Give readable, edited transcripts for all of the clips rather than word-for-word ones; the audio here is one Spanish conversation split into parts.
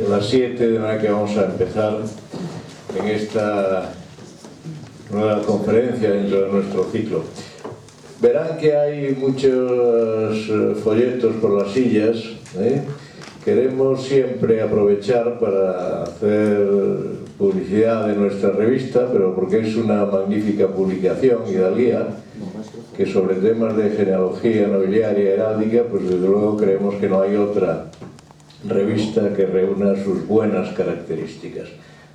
las 7, de manera que vamos a empezar en esta nueva conferencia dentro de nuestro ciclo. Verán que hay muchos folletos por las sillas, Queremos siempre aprovechar para hacer publicidad de nuestra revista, pero porque es una magnífica publicación, Hidalguía, que sobre temas de genealogía nobiliaria y heráldica, pues desde luego creemos que no hay otra revista que reúna sus buenas características.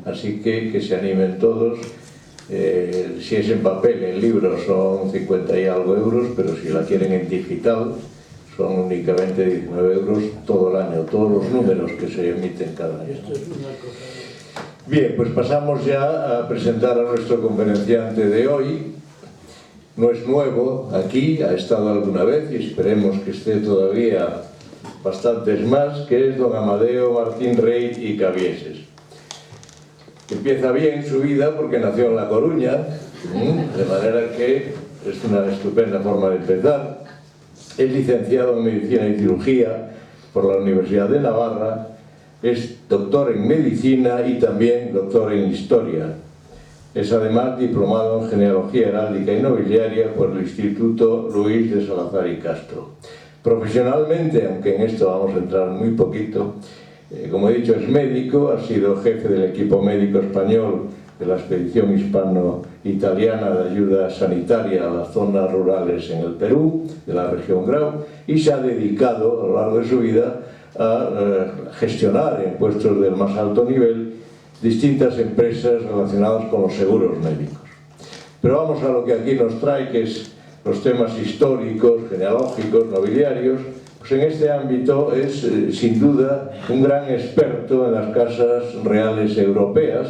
Así que se animen todos. Si es en papel, en libros, son 50 y algo euros, pero si la quieren en digital, son únicamente 19 euros todo el año, todos los números que se emiten cada año. Bien, pues pasamos ya a presentar a nuestro conferenciante de hoy. No es nuevo aquí, ha estado alguna vez y esperemos que esté todavía bastantes más, que es don Amadeo Martín Rey y Cabieses. Empieza bien su vida porque nació en La Coruña, de manera que es una estupenda forma de empezar. Es licenciado en Medicina y Cirugía por la Universidad de Navarra, es doctor en Medicina y también doctor en Historia. Es además diplomado en Genealogía Heráldica y Nobiliaria por el Instituto Luis de Salazar y Castro. Profesionalmente, aunque en esto vamos a entrar muy poquito, como he dicho, es médico, ha sido jefe del equipo médico español de la expedición hispano-italiana de ayuda sanitaria a las zonas rurales en el Perú, de la región Grau, y se ha dedicado a lo largo de su vida a gestionar en puestos del más alto nivel distintas empresas relacionadas con los seguros médicos. Pero vamos a lo que aquí nos trae, que es los temas históricos, genealógicos, nobiliarios. Pues en este ámbito es, sin duda, un gran experto en las casas reales europeas,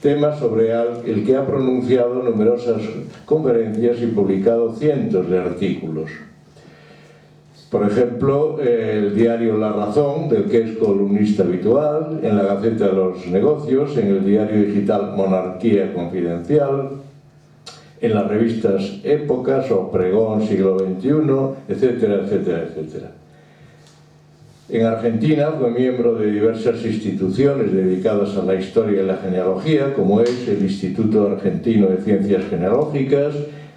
tema sobre el que ha pronunciado numerosas conferencias y publicado cientos de artículos. Por ejemplo, el diario La Razón, del que es columnista habitual, en la Gaceta de los Negocios, en el diario digital Monarquía Confidencial, en las revistas Épocas o Pregón Siglo XXI, etcétera, etcétera, etcétera. En Argentina fue miembro de diversas instituciones dedicadas a la historia y la genealogía, como es el Instituto Argentino de Ciencias Genealógicas,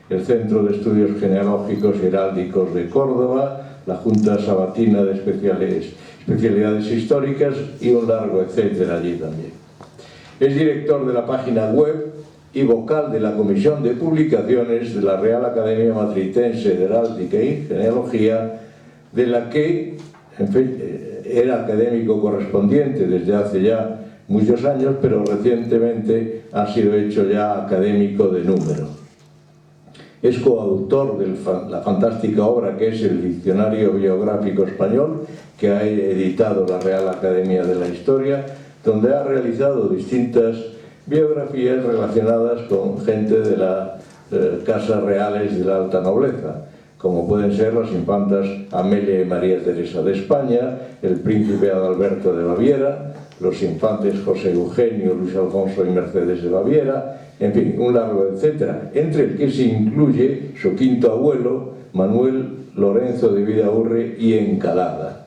el Centro de Estudios Genealógicos y Heráldicos de Córdoba, la Junta Sabatina de Especialidades Históricas y un largo etcétera allí también. Es director de la página web y vocal de la Comisión de Publicaciones de la Real Academia Matritense de Heráldica y Genealogía, de la que, en fin, era académico correspondiente desde hace ya muchos años, pero recientemente ha sido hecho ya académico de número. Es coautor de la fantástica obra que es el Diccionario Biográfico Español, que ha editado la Real Academia de la Historia, donde ha realizado distintas biografías relacionadas con gente de las casas reales de la alta nobleza, como pueden ser las infantas Amelia y María Teresa de España, el príncipe Adalberto de Baviera, los infantes José Eugenio, Luis Alfonso y Mercedes de Baviera, en fin, un largo etcétera, entre el que se incluye su quinto abuelo, Manuel Lorenzo de Vidaurre y Encalada.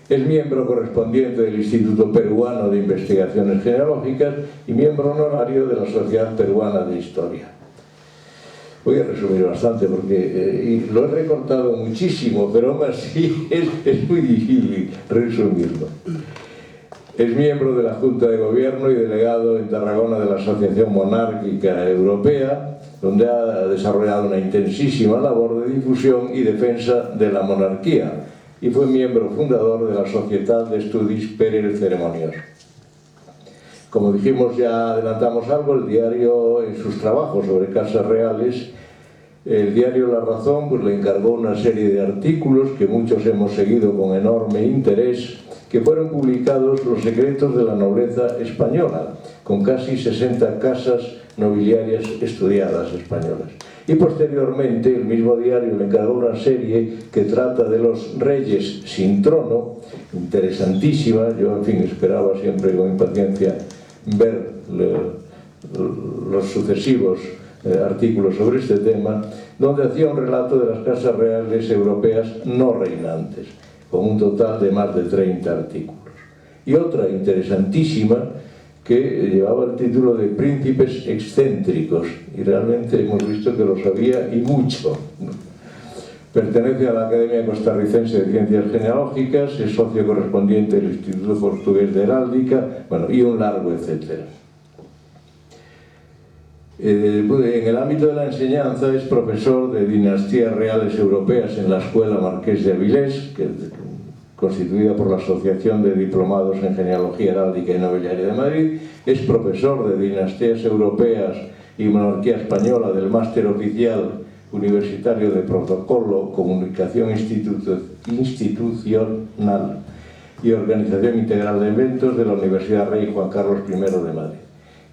Es miembro correspondiente del Instituto Peruano de Investigaciones Genealógicas y miembro honorario de la Sociedad Peruana de Historia. Voy a resumir bastante porque lo he recortado muchísimo, pero aún así es muy difícil resumirlo. Es miembro de la Junta de Gobierno y delegado en Tarragona de la Asociación Monárquica Europea, donde ha desarrollado una intensísima labor de difusión y defensa de la monarquía, y fue miembro fundador de la Societat d'Estudis per el Ceremoniós. Como dijimos, ya adelantamos algo, el diario en sus trabajos sobre casas reales, el diario La Razón pues le encargó una serie de artículos que muchos hemos seguido con enorme interés, que fueron publicados Los secretos de la nobleza española, con casi 60 casas nobiliarias estudiadas españolas. Y posteriormente el mismo diario le encargó una serie que trata de los reyes sin trono, interesantísima. Yo, en fin, esperaba siempre con impaciencia ver los sucesivos artículos sobre este tema, donde hacía un relato de las casas reales europeas no reinantes, con un total de más de 30 artículos. y otra interesantísima que llevaba el título de Príncipes Excéntricos, y realmente hemos visto que lo sabía y mucho. Pertenece a la Academia Costarricense de Ciencias Genealógicas, es socio correspondiente del Instituto Portugués de Heráldica, bueno, y un largo etcétera. En el ámbito de la enseñanza es profesor de dinastías reales europeas en la Escuela Marqués de Avilés, constituida por la Asociación de Diplomados en Genealogía Heráldica y Nobiliaria de Madrid. Es profesor de dinastías europeas y monarquía española del Máster Oficial Universitario de Protocolo, Comunicación Institucional y Organización Integral de Eventos de la Universidad Rey Juan Carlos I de Madrid.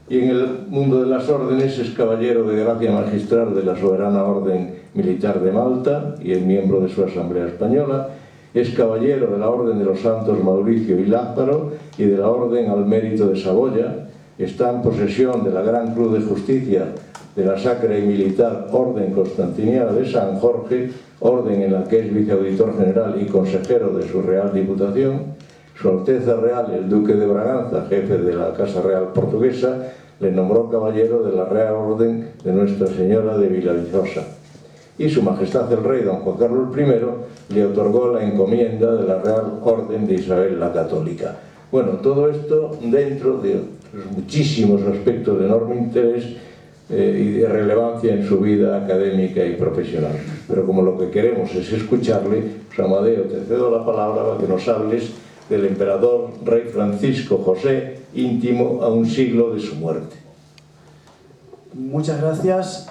Y en el mundo de las órdenes es caballero de gracia magistral de la Soberana Orden Militar de Malta y es miembro de su Asamblea Española. Es caballero de la Orden de los Santos Mauricio y Lázaro y de la Orden al Mérito de Saboya. Está en posesión de la Gran Cruz de Justicia de la Sacra y Militar Orden Constantiniana de San Jorge, orden en la que es viceauditor general y consejero de su Real Diputación. Su Alteza Real, el Duque de Braganza, jefe de la Casa Real Portuguesa, le nombró caballero de la Real Orden de Nuestra Señora de Villavijosa. Y Su Majestad el Rey, don Juan Carlos I, le otorgó la encomienda de la Real Orden de Isabel la Católica. Bueno, todo esto dentro de los muchísimos aspectos de enorme interés y de relevancia en su vida académica y profesional. Pero como lo que queremos es escucharle, pues Amadeo, te cedo la palabra para que nos hables del emperador rey Francisco José, íntimo a un siglo de su muerte. Muchas gracias,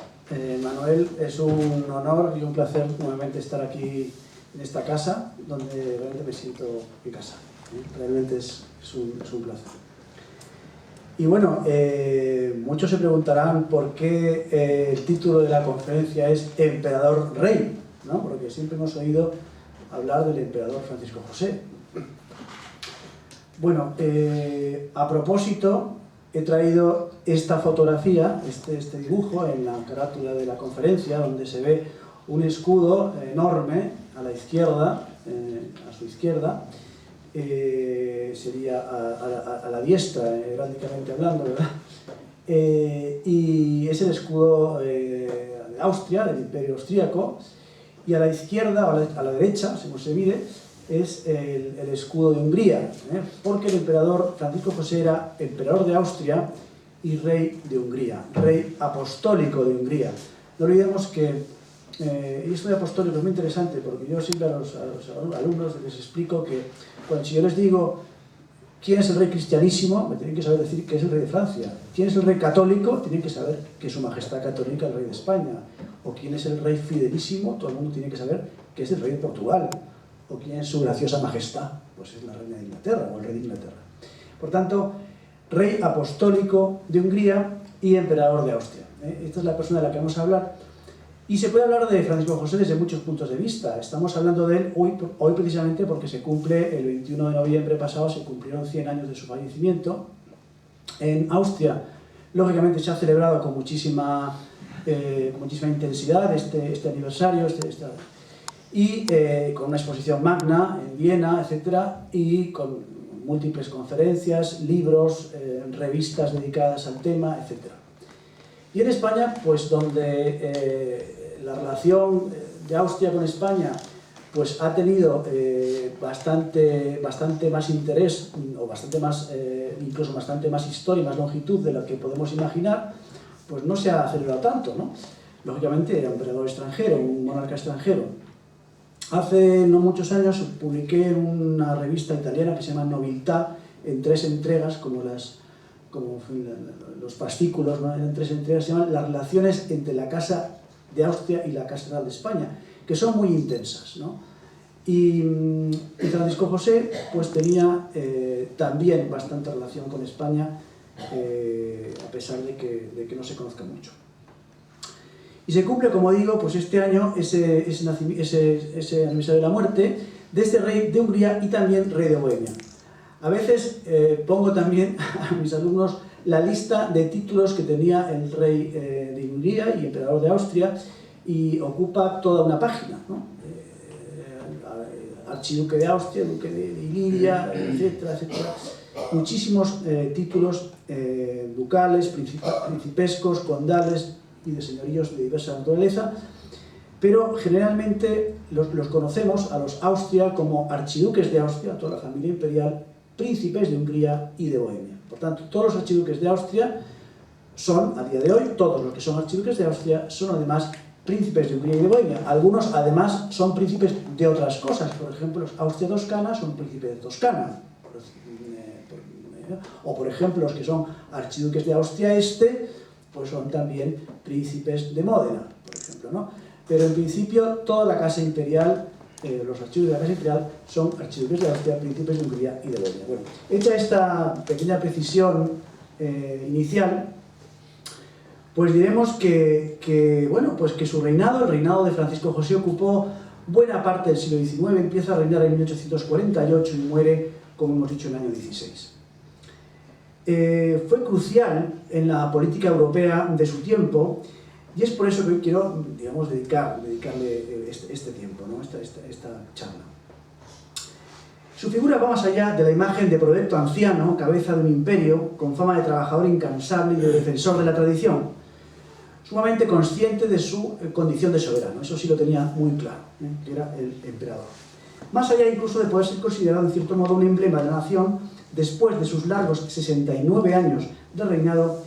Manuel. Es un honor y un placer nuevamente estar aquí en esta casa, donde realmente me siento en casa. Realmente es un placer. Y bueno, muchos se preguntarán por qué el título de la conferencia es Emperador Rey, ¿no? Porque siempre hemos oído hablar del emperador Francisco José. Bueno, a propósito, he traído esta fotografía, este dibujo en la carátula de la conferencia, donde se ve un escudo enorme a la izquierda, a su izquierda, sería a la diestra, heráldicamente hablando, ¿verdad? Y es el escudo de Austria, del Imperio Austríaco, y a la izquierda, o a la derecha, según se mire, es el escudo de Hungría, porque el emperador Francisco José era emperador de Austria y rey de Hungría, rey apostólico de Hungría. No olvidemos que, y esto de apostólico es muy interesante, porque yo siempre a los alumnos les explico que si yo les digo quién es el rey cristianísimo, me tienen que saber decir que es el rey de Francia. ¿Quién es el rey católico? Tienen que saber que es su majestad católica, el rey de España. O quién es el rey fidelísimo, todo el mundo tiene que saber que es el rey de Portugal. O quién es su graciosa majestad, pues es la reina de Inglaterra o el rey de Inglaterra. Por tanto, rey apostólico de Hungría y emperador de Austria. Esta es la persona de la que vamos a hablar. Y se puede hablar de Francisco José desde muchos puntos de vista. Estamos hablando de él hoy precisamente porque se cumple, el 21 de noviembre pasado, se cumplieron 100 años de su fallecimiento. En Austria, lógicamente, se ha celebrado con muchísima intensidad este aniversario, y con una exposición magna en Viena, etcétera, y con múltiples conferencias, libros, revistas dedicadas al tema, etcétera. Y en España, pues donde la relación de Austria con España pues ha tenido bastante más interés, o incluso bastante más historia y más longitud de lo que podemos imaginar, pues no se ha celebrado tanto, ¿no? Lógicamente era un emperador extranjero, un monarca extranjero. Hace no muchos años publiqué en una revista italiana que se llama Nobiltà, en 3 entregas, como los fascículos, ¿no? En 3 entregas, se llaman Las relaciones entre la Casa de Austria y la Casa Real de España, que son muy intensas, ¿no? Y Francisco José pues tenía también bastante relación con España, a pesar de que no se conozca mucho. Y se cumple, como digo, pues este año ese aniversario de la muerte de este rey de Hungría y también rey de Bohemia. A veces pongo también a mis alumnos la lista de títulos que tenía el rey de Hungría y emperador de Austria, y ocupa toda una página, ¿no? Archiduque de Austria, duque de Iliria, etcétera, etcétera. muchísimos títulos ducales, principescos, condales y de señoríos de diversa naturaleza, pero generalmente los conocemos a los Austria como archiduques de Austria, toda la familia imperial, príncipes de Hungría y de Bohemia. Por tanto, todos los archiduques de Austria son, a día de hoy, todos los que son archiduques de Austria son además príncipes de Hungría y de Bohemia. Algunos además son príncipes de otras cosas, por ejemplo, los Austria-Toscana son príncipes de Toscana, o por ejemplo los que son archiduques de Austria Este, pues son también príncipes de Módena, por ejemplo, ¿no? Pero en principio toda la casa imperial, los archiduques de la casa imperial son archiduques de Austria, príncipes de Hungría y de Bohemia. Bueno, hecha esta pequeña precisión inicial, pues diremos bueno, pues que su reinado, el reinado de Francisco José, ocupó buena parte del siglo XIX, empieza a reinar en 1848 y muere, como hemos dicho, en el año 16. Fue crucial en la política europea de su tiempo y es por eso que hoy quiero, digamos, dedicarle este tiempo, ¿no? esta charla. Su figura va más allá de la imagen de proyecto anciano, cabeza de un imperio, con fama de trabajador incansable y de defensor de la tradición, sumamente consciente de su condición de soberano, eso sí lo tenía muy claro, que era el emperador. Más allá incluso de poder ser considerado en cierto modo un emblema de la nación, después de sus largos 69 años de reinado,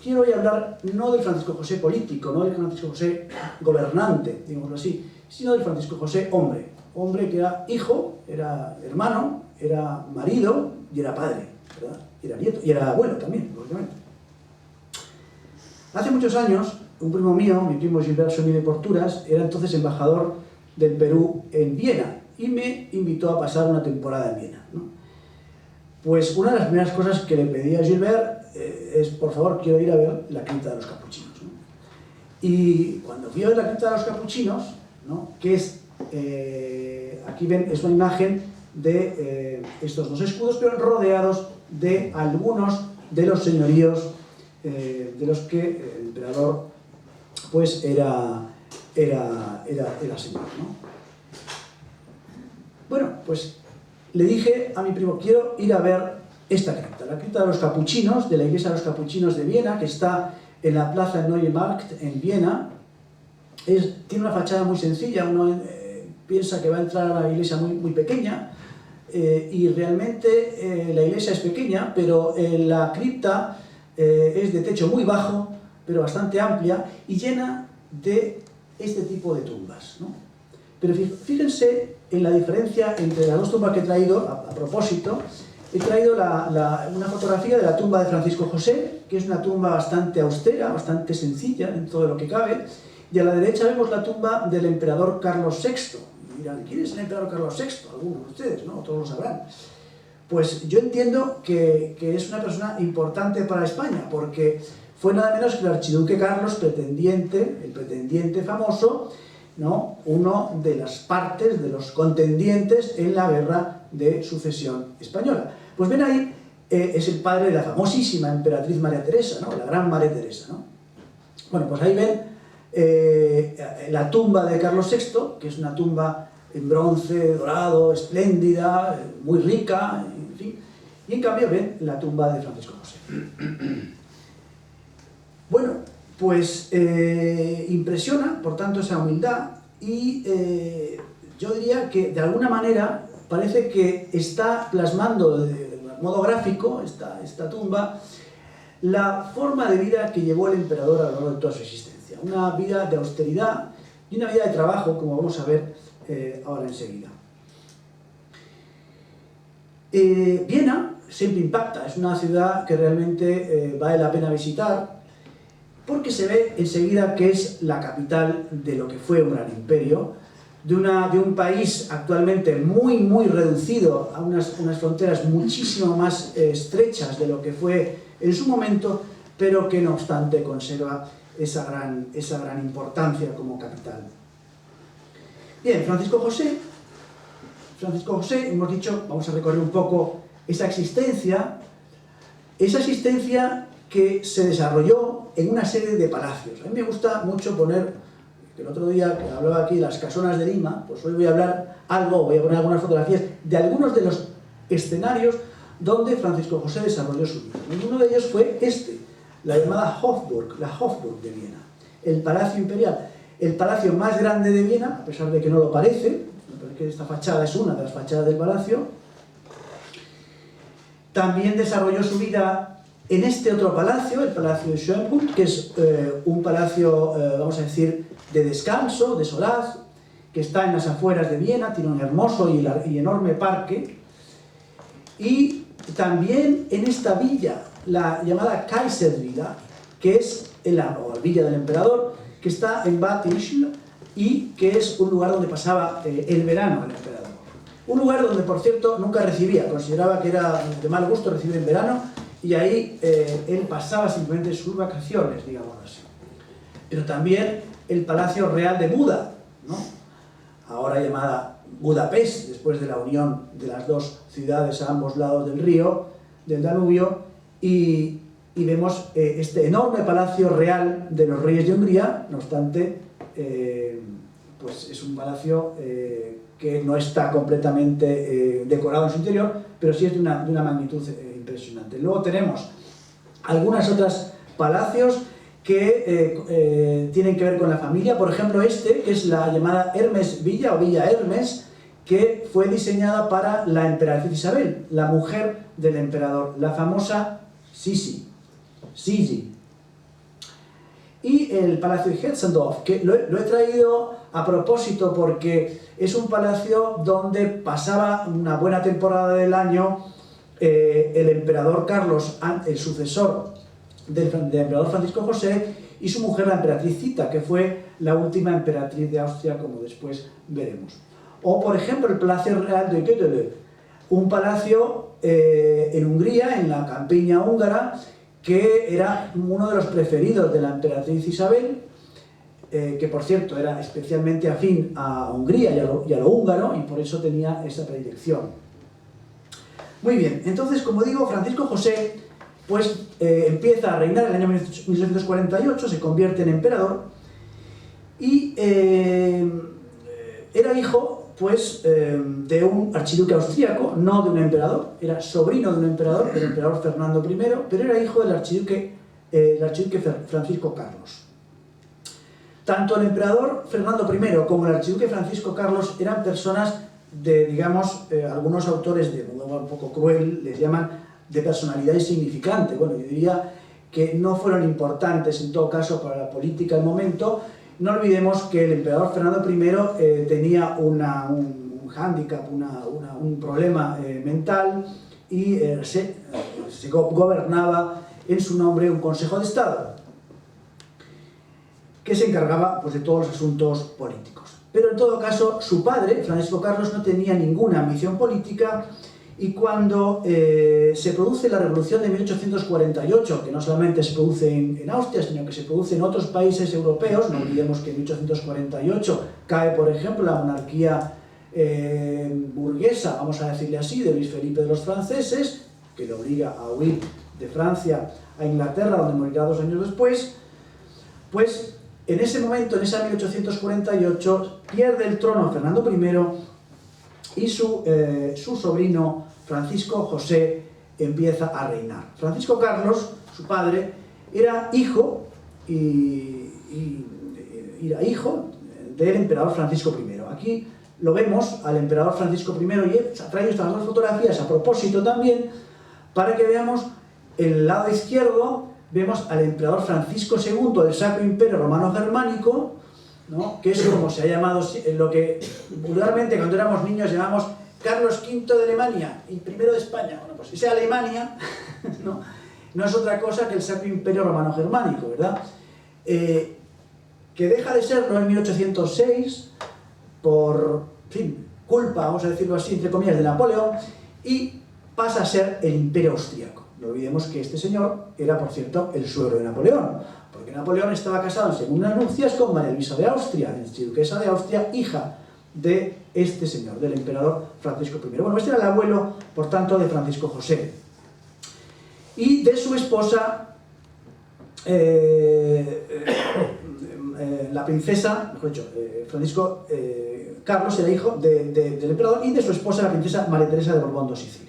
quiero hoy hablar no del Francisco José político, no del Francisco José gobernante, digámoslo así, sino del Francisco José hombre. Hombre que era hijo, era hermano, era marido y era padre, ¿verdad? Y era nieto, y era abuelo también, lógicamente. Hace muchos años, un primo mío, mi primo Gilbert Somi de Porturas, era entonces embajador del Perú en Viena y me invitó a pasar una temporada en Viena, ¿no? Pues una de las primeras cosas que le pedí a Gilbert es, por favor, quiero ir a ver la cripta de los capuchinos, ¿no? Y cuando fui a ver la cripta de los capuchinos, ¿no? Que es, aquí ven, es una imagen de estos dos escudos, pero rodeados de algunos de los señoríos de los que el emperador pues era señor, ¿no? Bueno, pues le dije a mi primo, quiero ir a ver esta cripta, la cripta de los capuchinos, de la iglesia de los capuchinos de Viena, que está en la plaza Neue Markt en Viena. Tiene una fachada muy sencilla, uno piensa que va a entrar a una iglesia muy pequeña, y realmente la iglesia es pequeña, pero la cripta es de techo muy bajo, pero bastante amplia, y llena de este tipo de tumbas, ¿no? Pero fíjense en la diferencia entre las dos tumbas que he traído, a propósito. He traído una fotografía de la tumba de Francisco José, que es una tumba bastante austera, bastante sencilla en todo lo que cabe, y a la derecha vemos la tumba del emperador Carlos VI. Y dirán, ¿quién es el emperador Carlos VI? Algunos de ustedes, ¿no? Todos lo sabrán. Pues yo entiendo que es una persona importante para España, porque fue nada menos que el archiduque Carlos, el pretendiente famoso, ¿no? Uno de las partes, de los contendientes en la guerra de sucesión española. Pues ven ahí, es el padre de la famosísima emperatriz María Teresa, ¿no? La gran María Teresa, ¿no? Bueno, pues ahí ven la tumba de Carlos VI, que es una tumba en bronce, dorado, espléndida, muy rica, en fin. Y en cambio ven la tumba de Francisco José. Bueno, pues impresiona, por tanto, esa humildad y yo diría que de alguna manera parece que está plasmando de modo gráfico esta tumba la forma de vida que llevó el emperador a lo largo de toda su existencia. Una vida de austeridad y una vida de trabajo, como vamos a ver ahora enseguida. Viena siempre impacta, es una ciudad que realmente vale la pena visitar, porque se ve enseguida que es la capital de lo que fue un gran imperio, de un país actualmente muy reducido a unas fronteras muchísimo más estrechas de lo que fue en su momento, pero que no obstante conserva esa gran importancia como capital. Bien, Francisco José, hemos dicho, vamos a recorrer un poco esa existencia que se desarrolló en una serie de palacios. A mí me gusta mucho poner, que el otro día que hablaba aquí de las casonas de Lima, pues hoy voy a poner algunas fotografías de algunos de los escenarios donde Francisco José desarrolló su vida. Y uno de ellos fue la llamada Hofburg, la Hofburg de Viena, el Palacio Imperial, el palacio más grande de Viena, a pesar de que no lo parece, porque esta fachada es una de las fachadas del palacio. También desarrolló su vida en este otro palacio, el Palacio de Schönbrunn, que es un palacio, vamos a decir, de descanso, de solaz, que está en las afueras de Viena, tiene un hermoso y enorme parque. Y también en esta villa, la llamada Kaiservilla, que es la villa del emperador, que está en Bad Ischl y que es un lugar donde pasaba el verano el emperador. Un lugar donde, por cierto, nunca recibía, consideraba que era de mal gusto recibir en verano, y ahí él pasaba simplemente sus vacaciones, digamos así. Pero también el Palacio Real de Buda, ¿no? Ahora llamada Budapest, después de la unión de las dos ciudades a ambos lados del río, del Danubio, y vemos este enorme palacio real de los reyes de Hungría. No obstante, pues es un palacio que no está completamente decorado en su interior, pero sí es de una magnitud impresionante. Luego tenemos algunos otros palacios que tienen que ver con la familia, por ejemplo que es la llamada Hermes Villa o Villa Hermes, que fue diseñada para la emperatriz Isabel, la mujer del emperador, la famosa Sisi. Y el Palacio de Hetzendorf, que lo he traído a propósito porque es un palacio donde pasaba una buena temporada del año el emperador Carlos, el sucesor del emperador Francisco José, y su mujer, la emperatriz Zita, que fue la última emperatriz de Austria, como después veremos. O, por ejemplo, el Palacio Real de Gödöllő, un palacio en Hungría, en la campiña húngara, que era uno de los preferidos de la emperatriz Isabel, que por cierto era especialmente afín a Hungría y a lo húngaro, y por eso tenía esa predilección. Muy bien, entonces, como digo, Francisco José pues empieza a reinar en el año 1848, se convierte en emperador, y era hijo pues de un archiduque austríaco, no de un emperador, era sobrino de un emperador, del emperador Fernando I, pero era hijo del archiduque Francisco Carlos. Tanto el emperador Fernando I como el archiduque Francisco Carlos eran personas de, digamos, algunos autores, de modo un poco cruel, les llaman de personalidad insignificante. Bueno, yo diría que no fueron importantes en todo caso para la política del momento. No olvidemos que el emperador Fernando I tenía un hándicap, un problema mental, y se gobernaba en su nombre un Consejo de Estado que se encargaba pues de todos los asuntos políticos. Pero en todo caso, su padre, Francisco Carlos, no tenía ninguna ambición política, y cuando se produce la Revolución de 1848, que no solamente se produce en Austria, sino que se produce en otros países europeos, no olvidemos que en 1848 cae, por ejemplo, la monarquía burguesa, vamos a decirle así, de Luis Felipe de los franceses, que le obliga a huir de Francia a Inglaterra, donde morirá 2 años después. Pues en ese momento, en ese 1848, pierde el trono Fernando I, y su sobrino Francisco José empieza a reinar. Francisco Carlos, su padre, era hijo del emperador Francisco I. Aquí lo vemos al emperador Francisco I, y traigo estas dos fotografías a propósito también, para que veamos el lado izquierdo. Vemos al emperador Francisco II del Sacro Imperio Romano Germánico, ¿no? Que es como se ha llamado en lo que vulgarmente cuando éramos niños llamamos Carlos V de Alemania y I de España. Bueno, pues esa Alemania no es otra cosa que el Sacro Imperio Romano Germánico, ¿verdad? Que deja de serlo en 1806 por, en fin, culpa, vamos a decirlo así, entre comillas, de Napoleón, y pasa a ser el Imperio Austríaco. No olvidemos que este señor era, por cierto, el suegro de Napoleón, porque Napoleón estaba casado en segundas nupcias con María Luisa de Austria, archiduquesa de Austria, hija de este señor, del emperador Francisco I. Bueno, este era el abuelo, por tanto, de Francisco José. Y de su esposa, la princesa, mejor dicho, Francisco Carlos era hijo del emperador, y de su esposa, la princesa María Teresa de Borbón dos Sicilias.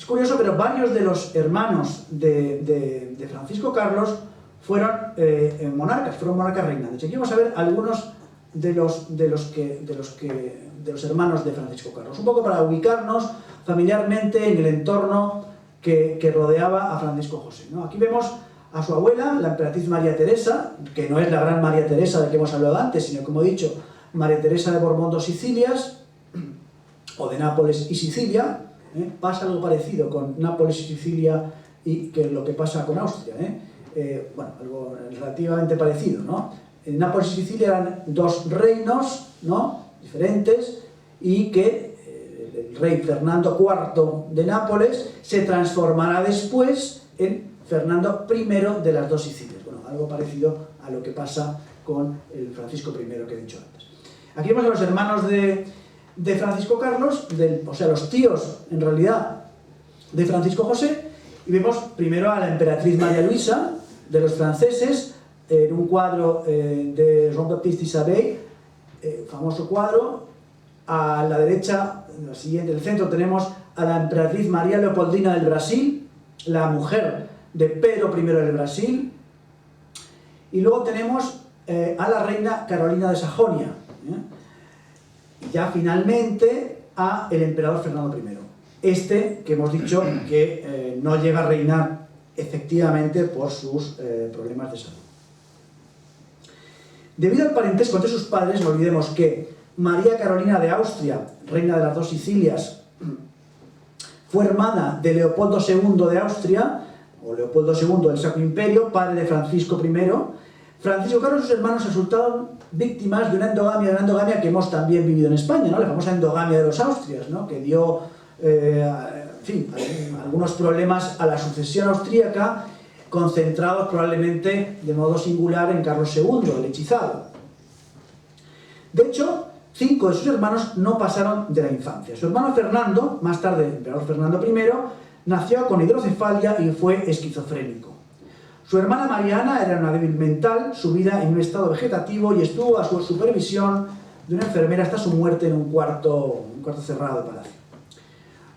curioso, pero varios de los hermanos de Francisco Carlos fueron monarcas reinantes. Aquí vamos a ver algunos de los hermanos de Francisco Carlos, un poco para ubicarnos familiarmente en el entorno que rodeaba a Francisco José, ¿no? Aquí vemos a su abuela, la emperatriz María Teresa, que no es la gran María Teresa de que hemos hablado antes, sino, como he dicho, María Teresa de Borbón-Sicilias, o de Nápoles y Sicilia. Pasa algo parecido con Nápoles y Sicilia y que lo que pasa con Austria, bueno, algo relativamente parecido, ¿no? En Nápoles y Sicilia eran dos reinos, ¿no?, diferentes, y que el rey Fernando IV de Nápoles se transformará después en Fernando I de las dos Sicilias. Bueno, algo parecido a lo que pasa con el Francisco I que he dicho antes. Aquí vemos a los hermanos de Francisco Carlos, o sea, los tíos, en realidad, de Francisco José, y vemos primero a la emperatriz María Luisa, de los franceses, en un cuadro de Jean-Baptiste Isabey, famoso cuadro. A la derecha, en la siguiente, en el centro, tenemos a la emperatriz María Leopoldina del Brasil, la mujer de Pedro I del Brasil, y luego tenemos a la reina Carolina de Sajonia, y ya finalmente a el emperador Fernando I, que hemos dicho que no llega a reinar efectivamente por sus problemas de salud. Debido al parentesco entre sus padres, no olvidemos que María Carolina de Austria, reina de las dos Sicilias, fue hermana de Leopoldo II de Austria, o Leopoldo II del Sacro Imperio, padre de Francisco I. Francisco Carlos y sus hermanos resultaron víctimas de una endogamia que hemos también vivido en España, ¿no? La famosa endogamia de los Austrias, ¿no?, que dio, en fin, algunos problemas a la sucesión austríaca, concentrados probablemente de modo singular en Carlos II, el hechizado. De hecho, 5 de sus hermanos no pasaron de la infancia. Su hermano Fernando, más tarde el emperador Fernando I, nació con hidrocefalia y fue esquizofrénico. Su hermana Mariana era una débil mental, sumida en un estado vegetativo, y estuvo a su supervisión de una enfermera hasta su muerte en un cuarto cerrado de palacio.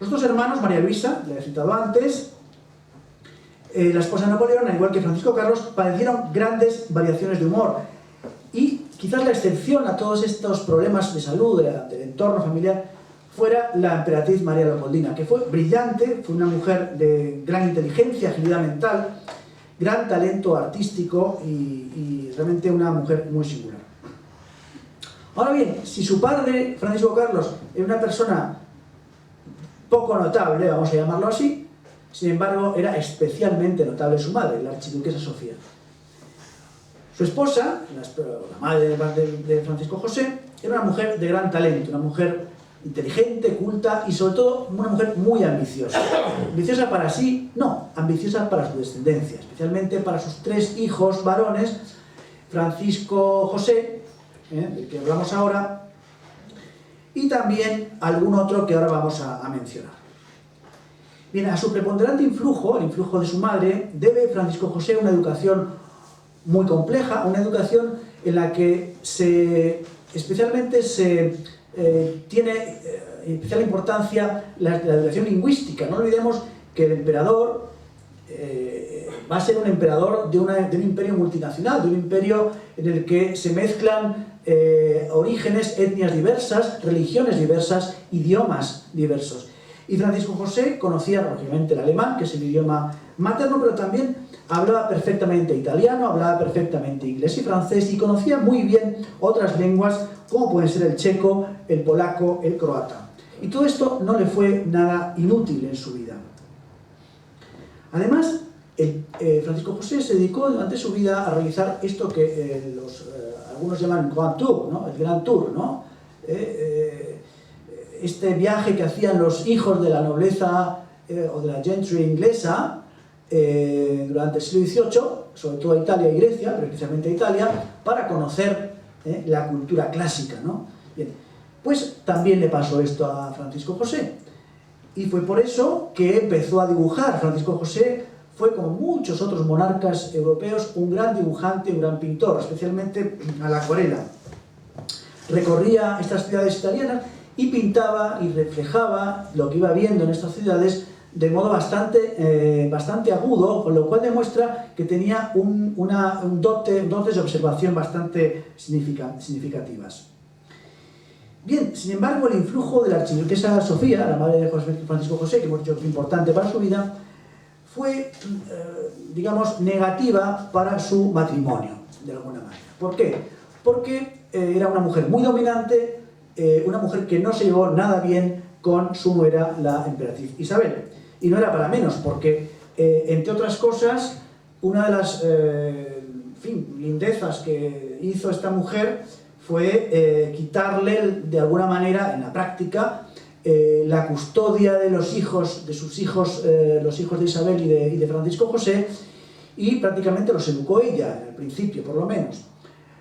Los dos hermanos, María Luisa, la he citado antes, la esposa de Napoleón, al igual que Francisco Carlos, padecieron grandes variaciones de humor, y quizás la excepción a todos estos problemas de salud del entorno familiar fuera la emperatriz María Leopoldina, que fue brillante, fue una mujer de gran inteligencia, agilidad mental, gran talento artístico y realmente una mujer muy singular. Ahora bien, si su padre, Francisco Carlos, era una persona poco notable, vamos a llamarlo así, sin embargo, era especialmente notable su madre, la archiduquesa Sofía. Su esposa, la madre de Francisco José, era una mujer de gran talento, una mujer inteligente, culta y sobre todo una mujer muy ambiciosa. Ambiciosa para sí, no, ambiciosa para su descendencia, especialmente para sus 3 hijos varones, Francisco José, del que hablamos ahora, y también algún otro que ahora vamos a mencionar. Bien, a su preponderante influjo, el influjo de su madre, debe Francisco José una educación muy compleja, una educación en la que especialmente tiene especial importancia la educación lingüística. No olvidemos que el emperador va a ser un emperador de un imperio multinacional, de un imperio en el que se mezclan orígenes, etnias diversas, religiones diversas, idiomas diversos. Y Francisco José conocía, lógicamente, el alemán, que es el idioma materno, pero también hablaba perfectamente italiano, hablaba perfectamente inglés y francés, y conocía muy bien otras lenguas, como pueden ser el checo, el polaco, el croata. Y todo esto no le fue nada inútil en su vida. Además, Francisco José se dedicó durante su vida a realizar esto que algunos llaman Grand Tour, ¿no?, el Gran Tour, ¿no? Este viaje que hacían los hijos de la nobleza o de la gentry inglesa durante el siglo XVIII, sobre todo a Italia y Grecia, pero especialmente a Italia, para conocer la cultura clásica, ¿no? Bien, pues también le pasó esto a Francisco José, y fue por eso que empezó a dibujar. Francisco José fue, como muchos otros monarcas europeos, un gran dibujante, un gran pintor, especialmente a la acuarela. Recorría estas ciudades italianas y pintaba y reflejaba lo que iba viendo en estas ciudades de modo bastante agudo, con lo cual demuestra que tenía dotes de observación bastante significativas. Bien, sin embargo, el influjo de la archiduquesa Sofía, la madre de Francisco José, que hemos dicho que es importante para su vida, fue, digamos, negativa para su matrimonio, de alguna manera. ¿Por qué? Porque era una mujer muy dominante, una mujer que no se llevó nada bien con su nuera, la emperatriz Isabel. Y no era para menos, porque, entre otras cosas, una de las lindezas que hizo esta mujer fue quitarle, de alguna manera, en la práctica, la custodia de los hijos, los hijos de Isabel y de Francisco José, y prácticamente los educó ella, al principio por lo menos.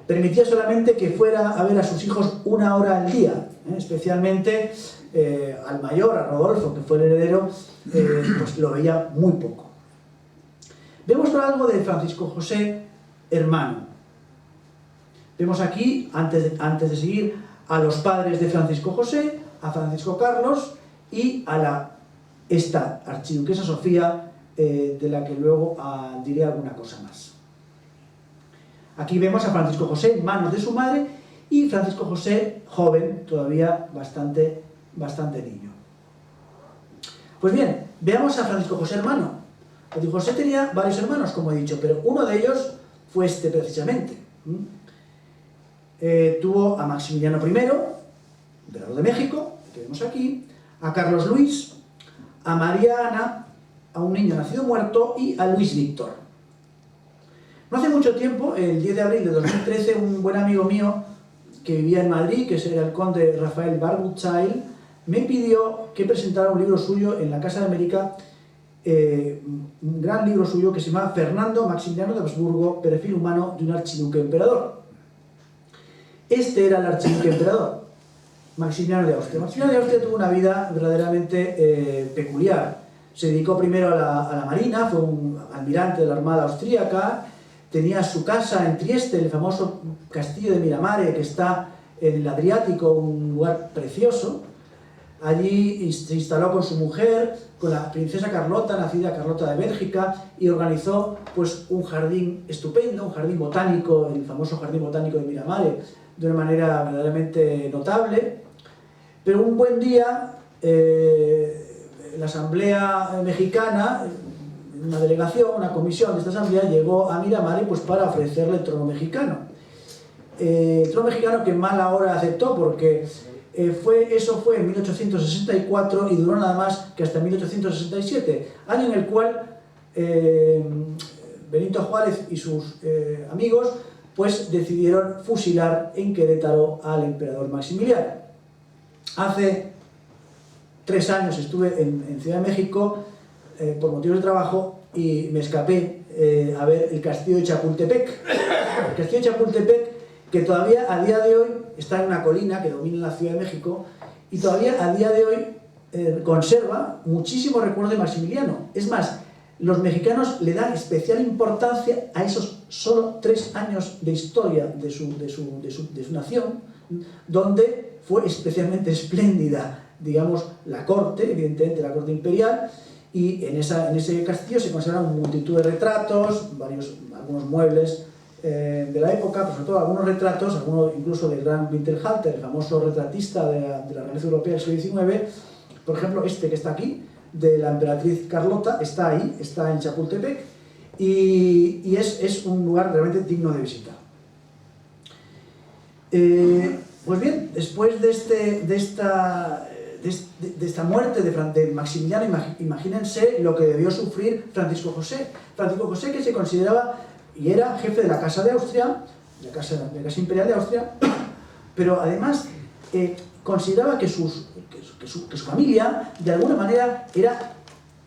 Permitía solamente que fuera a ver a sus hijos 1 hora al día, especialmente al mayor, a Rodolfo, que fue el heredero, pues lo veía muy poco. Vemos ahora algo de Francisco José, hermano. Vemos aquí, antes de seguir, a los padres de Francisco José, a Francisco Carlos y a esta archiduquesa Sofía, de la que luego diré alguna cosa más. Aquí vemos a Francisco José en manos de su madre y Francisco José joven, todavía bastante niño. Pues bien, veamos a Francisco José hermano. Francisco José tenía varios hermanos, como he dicho, pero uno de ellos fue este precisamente. Tuvo a Maximiliano I, emperador de México, que vemos aquí, a Carlos Luis, a María Ana, a un niño nacido muerto y a Luis Víctor. No hace mucho tiempo, el 10 de abril de 2013, un buen amigo mío que vivía en Madrid, que era el conde Rafael Barbuchail, me pidió que presentara un libro suyo en la Casa de América, un gran libro suyo que se llama Fernando Maximiliano de Habsburgo, perfil humano de un archiduque emperador. Este era el archiduque emperador, Maximiliano de Austria. Maximiliano de Austria tuvo una vida verdaderamente peculiar. Se dedicó primero a la marina, fue un almirante de la Armada Austríaca, tenía su casa en Trieste, el famoso castillo de Miramare, que está en el Adriático, un lugar precioso. Allí se instaló con su mujer, con la princesa Carlota, nacida Carlota de Bélgica, y organizó pues, un jardín estupendo, un jardín botánico, el famoso jardín botánico de Miramare, de una manera verdaderamente notable. Pero un buen día, la Asamblea Mexicana, una delegación, una comisión de esta asamblea, llegó a Miramare pues, para ofrecerle el trono mexicano. El trono mexicano que mala hora aceptó, porque eso fue en 1864 y duró nada más que hasta 1867, año en el cual Benito Juárez y sus amigos pues decidieron fusilar en Querétaro al emperador Maximiliano. Hace 3 años estuve en Ciudad de México por motivos de trabajo y me escapé a ver el castillo de Chapultepec. El castillo de Chapultepec, que todavía a día de hoy está en una colina que domina la Ciudad de México y todavía a día de hoy conserva muchísimos recuerdos de Maximiliano. Es más, los mexicanos le dan especial importancia a esos solo 3 años de historia de su nación, donde fue especialmente espléndida, digamos, la corte, evidentemente la corte imperial, y en ese castillo se conservan multitud de retratos, algunos muebles de la época, pero sobre todo algunos retratos, algunos incluso del gran Winterhalter, el famoso retratista de la realeza europea del siglo XIX. Por ejemplo, este que está aquí, de la emperatriz Carlota, está ahí, está en Chapultepec, y es un lugar realmente digno de visitar. Pues bien, después de esta muerte de Maximiliano, imagínense lo que debió sufrir Francisco José. Francisco José, que se consideraba y era jefe de la Casa de Austria, de la Casa Imperial de Austria, pero además consideraba que su familia, de alguna manera, era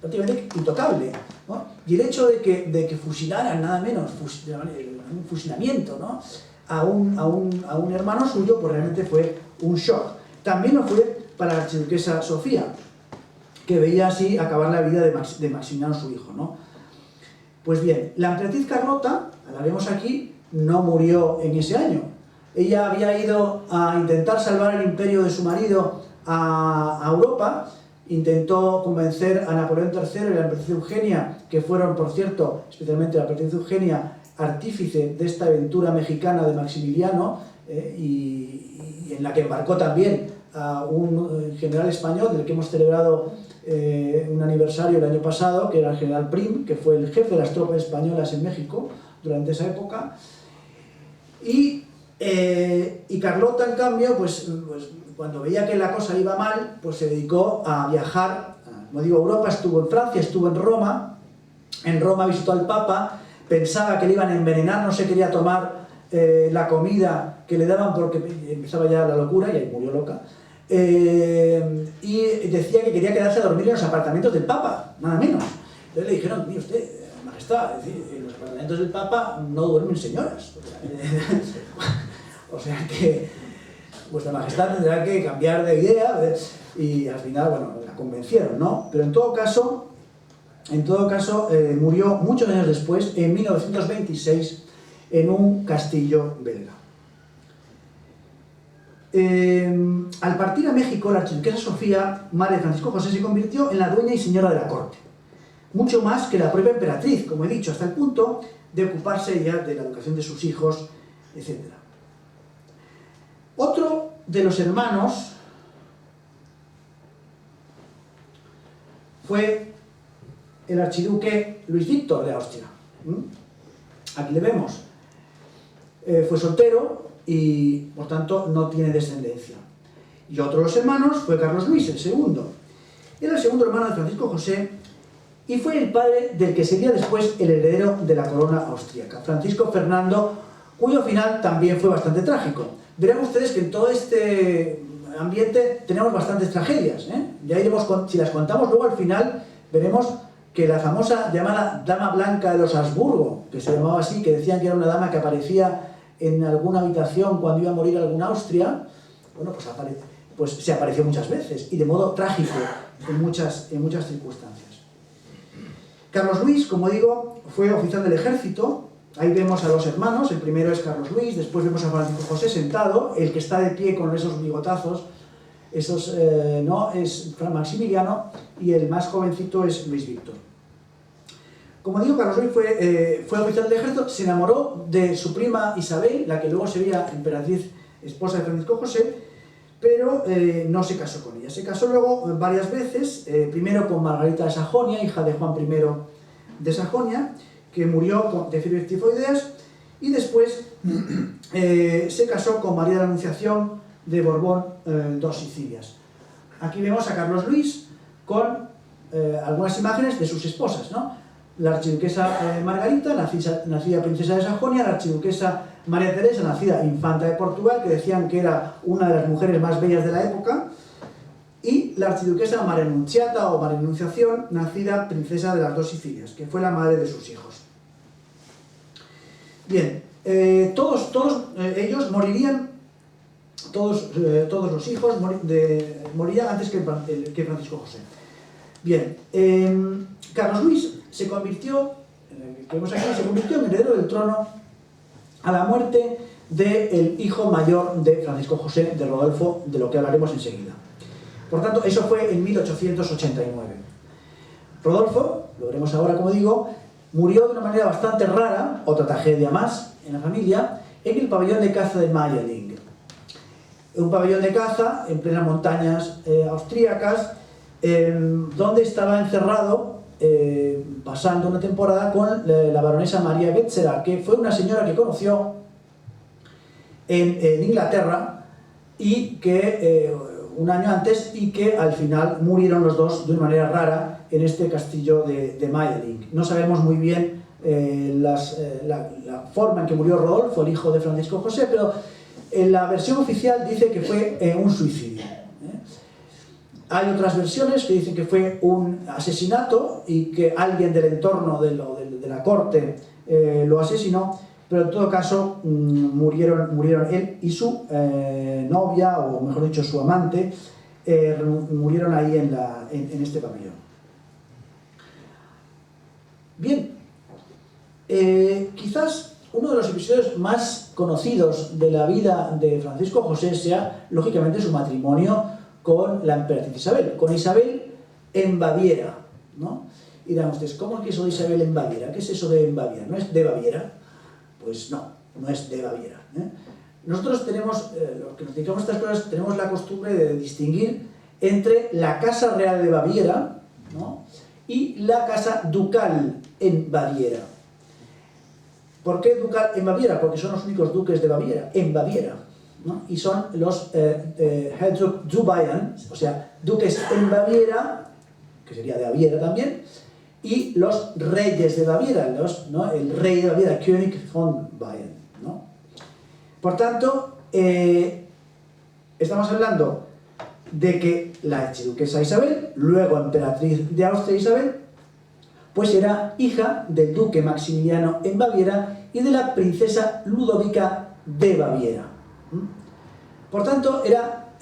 prácticamente intocable, ¿no? Y el hecho de que fusilaran, nada menos, un fusilamiento, ¿no?, a un hermano suyo, pues realmente fue un shock. También lo fue para la archiduquesa Sofía, que veía así acabar la vida de Maximiliano, su hijo, ¿no? Pues bien, la emperatriz Carlota, la vemos aquí, no murió en ese año. Ella había ido a intentar salvar el imperio de su marido a Europa, intentó convencer a Napoleón III y a la emperatriz Eugenia, que fueron, por cierto, especialmente la emperatriz Eugenia, artífice de esta aventura mexicana de Maximiliano, y en la que embarcó también a un general español del que hemos celebrado un aniversario el año pasado, que era el general Prim, que fue el jefe de las tropas españolas en México durante esa época. Y Carlota, en cambio, pues cuando veía que la cosa iba mal, pues se dedicó a viajar, como digo, a Europa. Estuvo en Francia, estuvo en Roma. En Roma visitó al Papa, pensaba que le iban a envenenar, no se quería tomar la comida que le daban porque empezaba ya la locura, y ahí murió loca. Y decía que quería quedarse a dormir en los apartamentos del Papa, nada menos. Entonces le dijeron: mire usted, majestad, es decir, en los apartamentos del Papa no duermen señoras. O sea que vuestra majestad tendrá que cambiar de idea, y al final, bueno, la convencieron, ¿no? Pero en todo caso murió muchos años después, en 1926, en un castillo belga. Al partir a México, la archiduquesa Sofía, madre de Francisco José, se convirtió en la dueña y señora de la corte, mucho más que la propia emperatriz, como he dicho, hasta el punto de ocuparse ya de la educación de sus hijos, etc. Otro de los hermanos fue el archiduque Luis Víctor de Austria. Aquí le vemos. Fue soltero y, por tanto, no tiene descendencia. Y otro de los hermanos fue Carlos Luis, el segundo. Era el segundo hermano de Francisco José y fue el padre del que sería después el heredero de la corona austríaca, Francisco Fernando, cuyo final también fue bastante trágico. Verán ustedes que en todo este ambiente tenemos bastantes tragedias, Ya iremos, si las contamos luego al final, veremos que la famosa llamada Dama Blanca de los Habsburgo, que se llamaba así, que decían que era una dama que aparecía en alguna habitación cuando iba a morir alguna Austria, bueno, pues se apareció muchas veces, y de modo trágico en muchas circunstancias. Carlos Luis, como digo, fue oficial del ejército. Ahí vemos a los hermanos, el primero es Carlos Luis, después vemos a Francisco José sentado, el que está de pie con esos bigotazos, no, es Maximiliano, y el más jovencito es Luis Víctor. Como digo, Carlos Luis fue oficial del ejército, se enamoró de su prima Isabel, la que luego sería emperatriz, esposa de Francisco José, pero no se casó con ella. Se casó luego varias veces, primero con Margarita de Sajonia, hija de Juan I de Sajonia, que murió de fiebre tifoideas, y después se casó con María de la Anunciación de Borbón, dos Sicilias. Aquí vemos a Carlos Luis con algunas imágenes de sus esposas, ¿no? La archiduquesa Margarita, nacida princesa de Sajonia, la archiduquesa María Teresa, nacida infanta de Portugal, que decían que era una de las mujeres más bellas de la época, y la archiduquesa María Nunziata o María Anunciación, nacida princesa de las dos Sicilias, que fue la madre de sus hijos. Bien, todos ellos morirían, todos los hijos morirían antes que Francisco José. Bien, Carlos Luis se convirtió en heredero del trono a la muerte del hijo mayor de Francisco José, de Rodolfo, de lo que hablaremos enseguida. Por tanto, eso fue en 1889. Rodolfo, lo veremos ahora, como digo, murió de una manera bastante rara, otra tragedia más en la familia, en el pabellón de caza de Mayerling. Un pabellón de caza en plenas montañas austríacas, donde estaba encerrado, pasando una temporada con la baronesa María Wetzera, que fue una señora que conoció en Inglaterra, y que un año antes, y que al final murieron los dos de una manera rara en este castillo de Mayerling. No sabemos muy bien la forma en que murió Rodolfo, el hijo de Francisco José, pero en la versión oficial dice que fue un suicidio. Hay otras versiones que dicen que fue un asesinato y que alguien del entorno de la corte lo asesinó, pero en todo caso murieron él y su novia, o mejor dicho su amante, murieron ahí en este pabellón. Bien, quizás uno de los episodios más conocidos de la vida de Francisco José sea, lógicamente, su matrimonio con la emperatriz Isabel. Con Isabel en Baviera, ¿no? Y dirán ustedes, ¿cómo es que eso de Isabel en Baviera? ¿Qué es eso de en Baviera? ¿No es de Baviera? Pues no, no es de Baviera, ¿eh? Nosotros tenemos, los que nos dedicamos a estas cosas, tenemos la costumbre de distinguir entre la Casa Real de Baviera, ¿no?, y la Casa Ducal en Baviera. ¿Por qué ducal en Baviera? Porque son los únicos duques de Baviera, en Baviera, ¿no? Y son los Herzog zu Bayern, o sea, duques en Baviera, que sería de Baviera también, y los reyes de Baviera, ¿no?, el rey de Baviera, König von Bayern, ¿no? Por tanto, estamos hablando de que la archiduquesa Isabel, luego emperatriz de Austria Isabel, pues era hija del duque Maximiliano en Baviera y de la princesa Ludovica de Baviera. Por tanto, era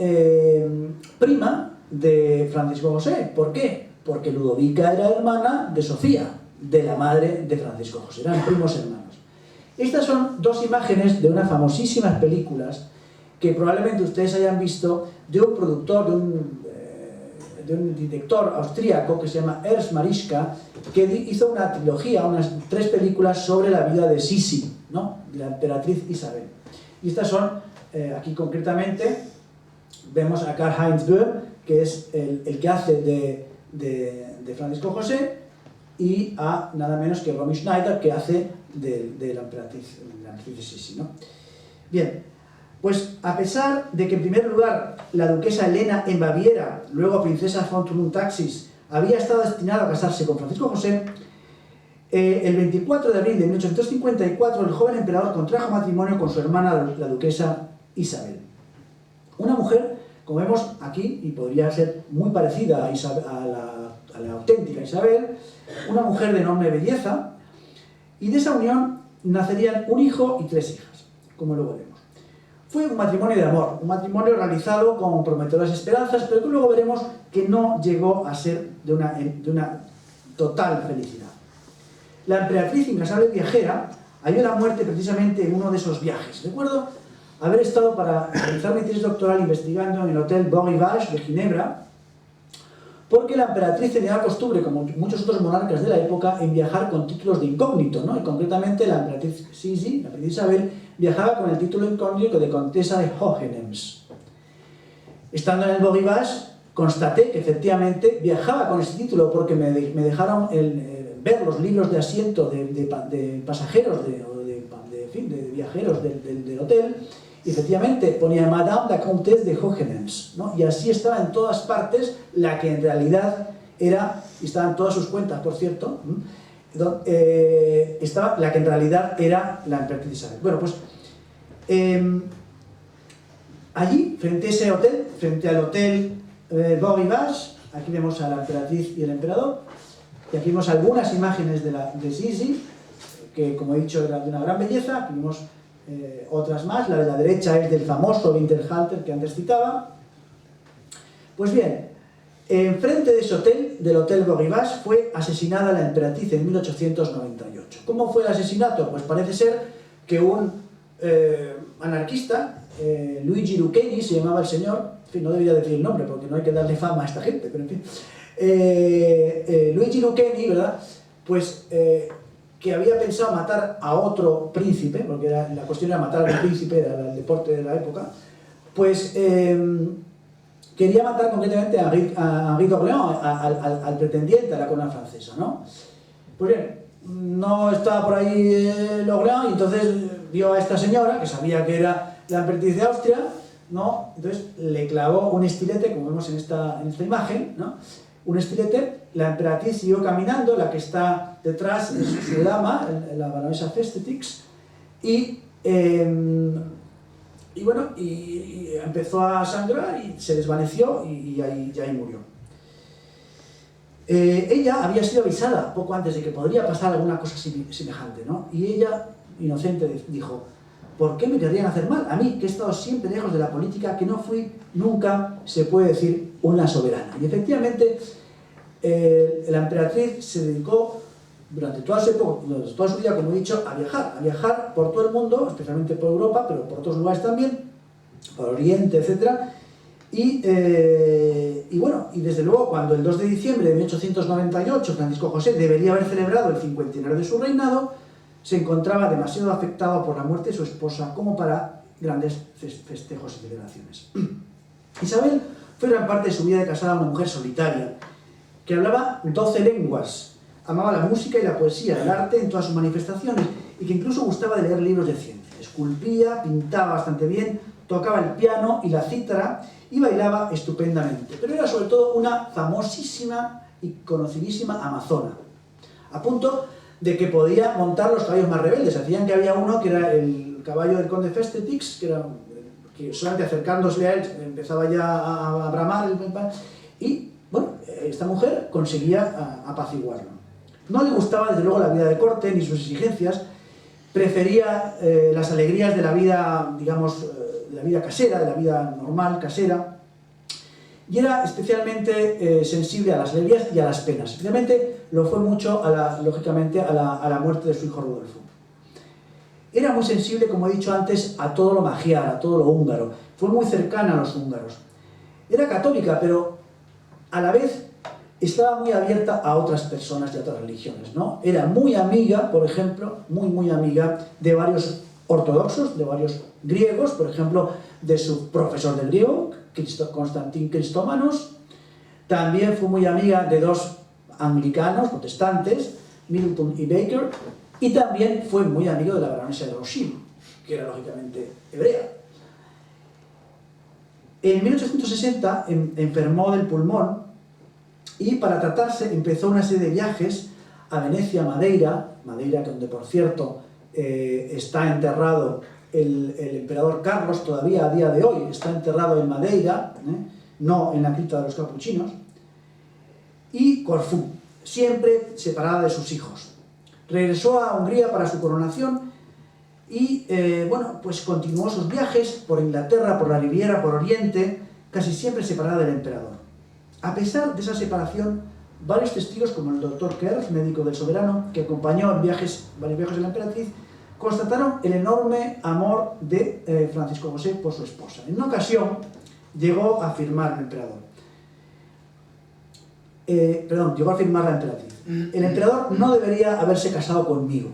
prima de Francisco José. ¿Por qué? Porque Ludovica era hermana de Sofía, de la madre de Francisco José. Eran primos hermanos. Estas son dos imágenes de unas famosísimas películas que probablemente ustedes hayan visto, de un productor, de un director austríaco que se llama Ernst Marischka, que hizo una trilogía, unas 3 películas sobre la vida de Sisi, ¿no?, de la emperatriz Isabel. Y estas son, aquí concretamente, vemos a Karl-Heinz Böhm, que es el que hace de Francisco José, y a nada menos que Romy Schneider, que hace de la emperatriz Sisi, ¿no? Bien. Pues a pesar de que en primer lugar la duquesa Elena en Baviera, luego princesa von Thurn-Taxis, había estado destinada a casarse con Francisco José, el 24 de abril de 1854 el joven emperador contrajo matrimonio con su hermana la duquesa Isabel. Una mujer, como vemos aquí, y podría ser muy parecida a la auténtica Isabel, una mujer de enorme belleza, y de esa unión nacerían un hijo y 3 hijas, como luego vemos. Fue un matrimonio de amor, un matrimonio realizado con prometedoras esperanzas, pero que luego veremos que no llegó a ser de una total felicidad. La emperatriz incansable viajera halló la muerte precisamente en uno de esos viajes. Recuerdo haber estado para realizar mi tesis doctoral investigando en el Hotel Beau Rivage de Ginebra, porque la emperatriz tenía la costumbre, como muchos otros monarcas de la época, en viajar con títulos de incógnito, ¿no? Y concretamente la emperatriz Sisi, la princesa Isabel, viajaba con el título incógnito de Contesa de Hohenems. Estando en el Beau Rivage, constaté que efectivamente viajaba con ese título porque me dejaron ver los libros de asiento de pasajeros, de viajeros del hotel, y efectivamente ponía Madame la Comtesse de Hohenems, ¿no? Y así estaba en todas partes la que en realidad era, y estaba en todas sus cuentas, por cierto, estaba la que en realidad era la emperatriz Isabel. Bueno, pues allí, frente a ese hotel, frente al hotel Beau Rivage, aquí vemos a la emperatriz y el emperador, y aquí vemos algunas imágenes de Sisi, que como he dicho era de una gran belleza. Aquí vemos otras más, la de la derecha es del famoso Winterhalter que antes citaba. Pues bien, enfrente de ese hotel, del Hotel Beau Rivage, fue asesinada la emperatriz en 1898. ¿Cómo fue el asesinato? Pues parece ser que un anarquista, Luigi Lucchesi se llamaba el señor, en fin, no debería decir el nombre porque no hay que darle fama a esta gente, pero en fin, Luigi Lucchesi, ¿verdad?, pues que había pensado matar a otro príncipe, porque la cuestión era matar a un príncipe, era el deporte de la época, pues quería matar concretamente a Henri d'Orléans, al pretendiente a la corona francesa, ¿no? Pues bien, no estaba por ahí Orléans, y entonces vio a esta señora, que sabía que era la emperatriz de Austria, ¿no? Entonces le clavó un estilete, como vemos en esta imagen, ¿no? Un estilete. La emperatriz siguió caminando, la que está detrás es su dama, la baronesa Festetix, y bueno, y empezó a sangrar y se desvaneció y ahí murió. Ella había sido avisada poco antes de que podría pasar alguna cosa semejante, ¿no? Y ella, inocente, dijo: ¿por qué me querrían hacer mal? A mí, que he estado siempre lejos de la política, que no fui nunca, se puede decir, una soberana. Y efectivamente, la emperatriz se dedicó durante toda su vida, como he dicho, a viajar por todo el mundo, especialmente por Europa, pero por otros lugares también, por Oriente, etc. Y bueno, y desde luego, cuando el 2 de diciembre de 1898 Francisco José debería haber celebrado el 50º de su reinado, se encontraba demasiado afectado por la muerte de su esposa como para grandes festejos y celebraciones. Isabel fue gran parte de su vida de casada una mujer solitaria, que hablaba 12 lenguas, amaba la música y la poesía, el arte en todas sus manifestaciones, y que incluso gustaba de leer libros de ciencia. Esculpía, pintaba bastante bien, tocaba el piano y la cítara, y bailaba estupendamente. Pero era sobre todo una famosísima y conocidísima amazona, a punto de que podía montar los caballos más rebeldes. Decían que había uno que era el caballo del conde Festetix, que solamente acercándose a él empezaba ya a bramar, y bueno, esta mujer conseguía apaciguarlo. No le gustaba desde luego la vida de corte ni sus exigencias, prefería las alegrías de la vida, digamos, de la vida casera, de la vida normal, casera, y era especialmente sensible a las alegrías y a las penas. Especialmente lo fue mucho, lógicamente, a la muerte de su hijo Rodolfo. Era muy sensible, como he dicho antes, a todo lo magiar, a todo lo húngaro. Fue muy cercana a los húngaros. Era católica, pero a la vez estaba muy abierta a otras personas y a otras religiones, ¿no? Era muy amiga, por ejemplo, muy amiga de varios ortodoxos, de varios griegos, por ejemplo, de su profesor de griego, Constantín Cristómanos. También fue muy amiga de dos anglicanos, protestantes, Middleton y Baker, y también fue muy amigo de la baronesa de Rothschild, que era lógicamente hebrea. En 1860 enfermó del pulmón y para tratarse empezó una serie de viajes a Venecia, Madeira, donde por cierto está enterrado el emperador Carlos, todavía a día de hoy está enterrado en Madeira, no en la cripta de los capuchinos, y Corfú, siempre separada de sus hijos. Regresó a Hungría para su coronación y, bueno, pues continuó sus viajes por Inglaterra, por la Riviera, por Oriente, casi siempre separada del emperador. A pesar de esa separación, varios testigos, como el doctor Kerr, médico del soberano, que acompañó en varios viajes de la emperatriz, constataron el enorme amor de Francisco José por su esposa. En una ocasión llegó a afirmar el emperador. Llegó a afirmar la emperatriz. El emperador no debería haberse casado conmigo.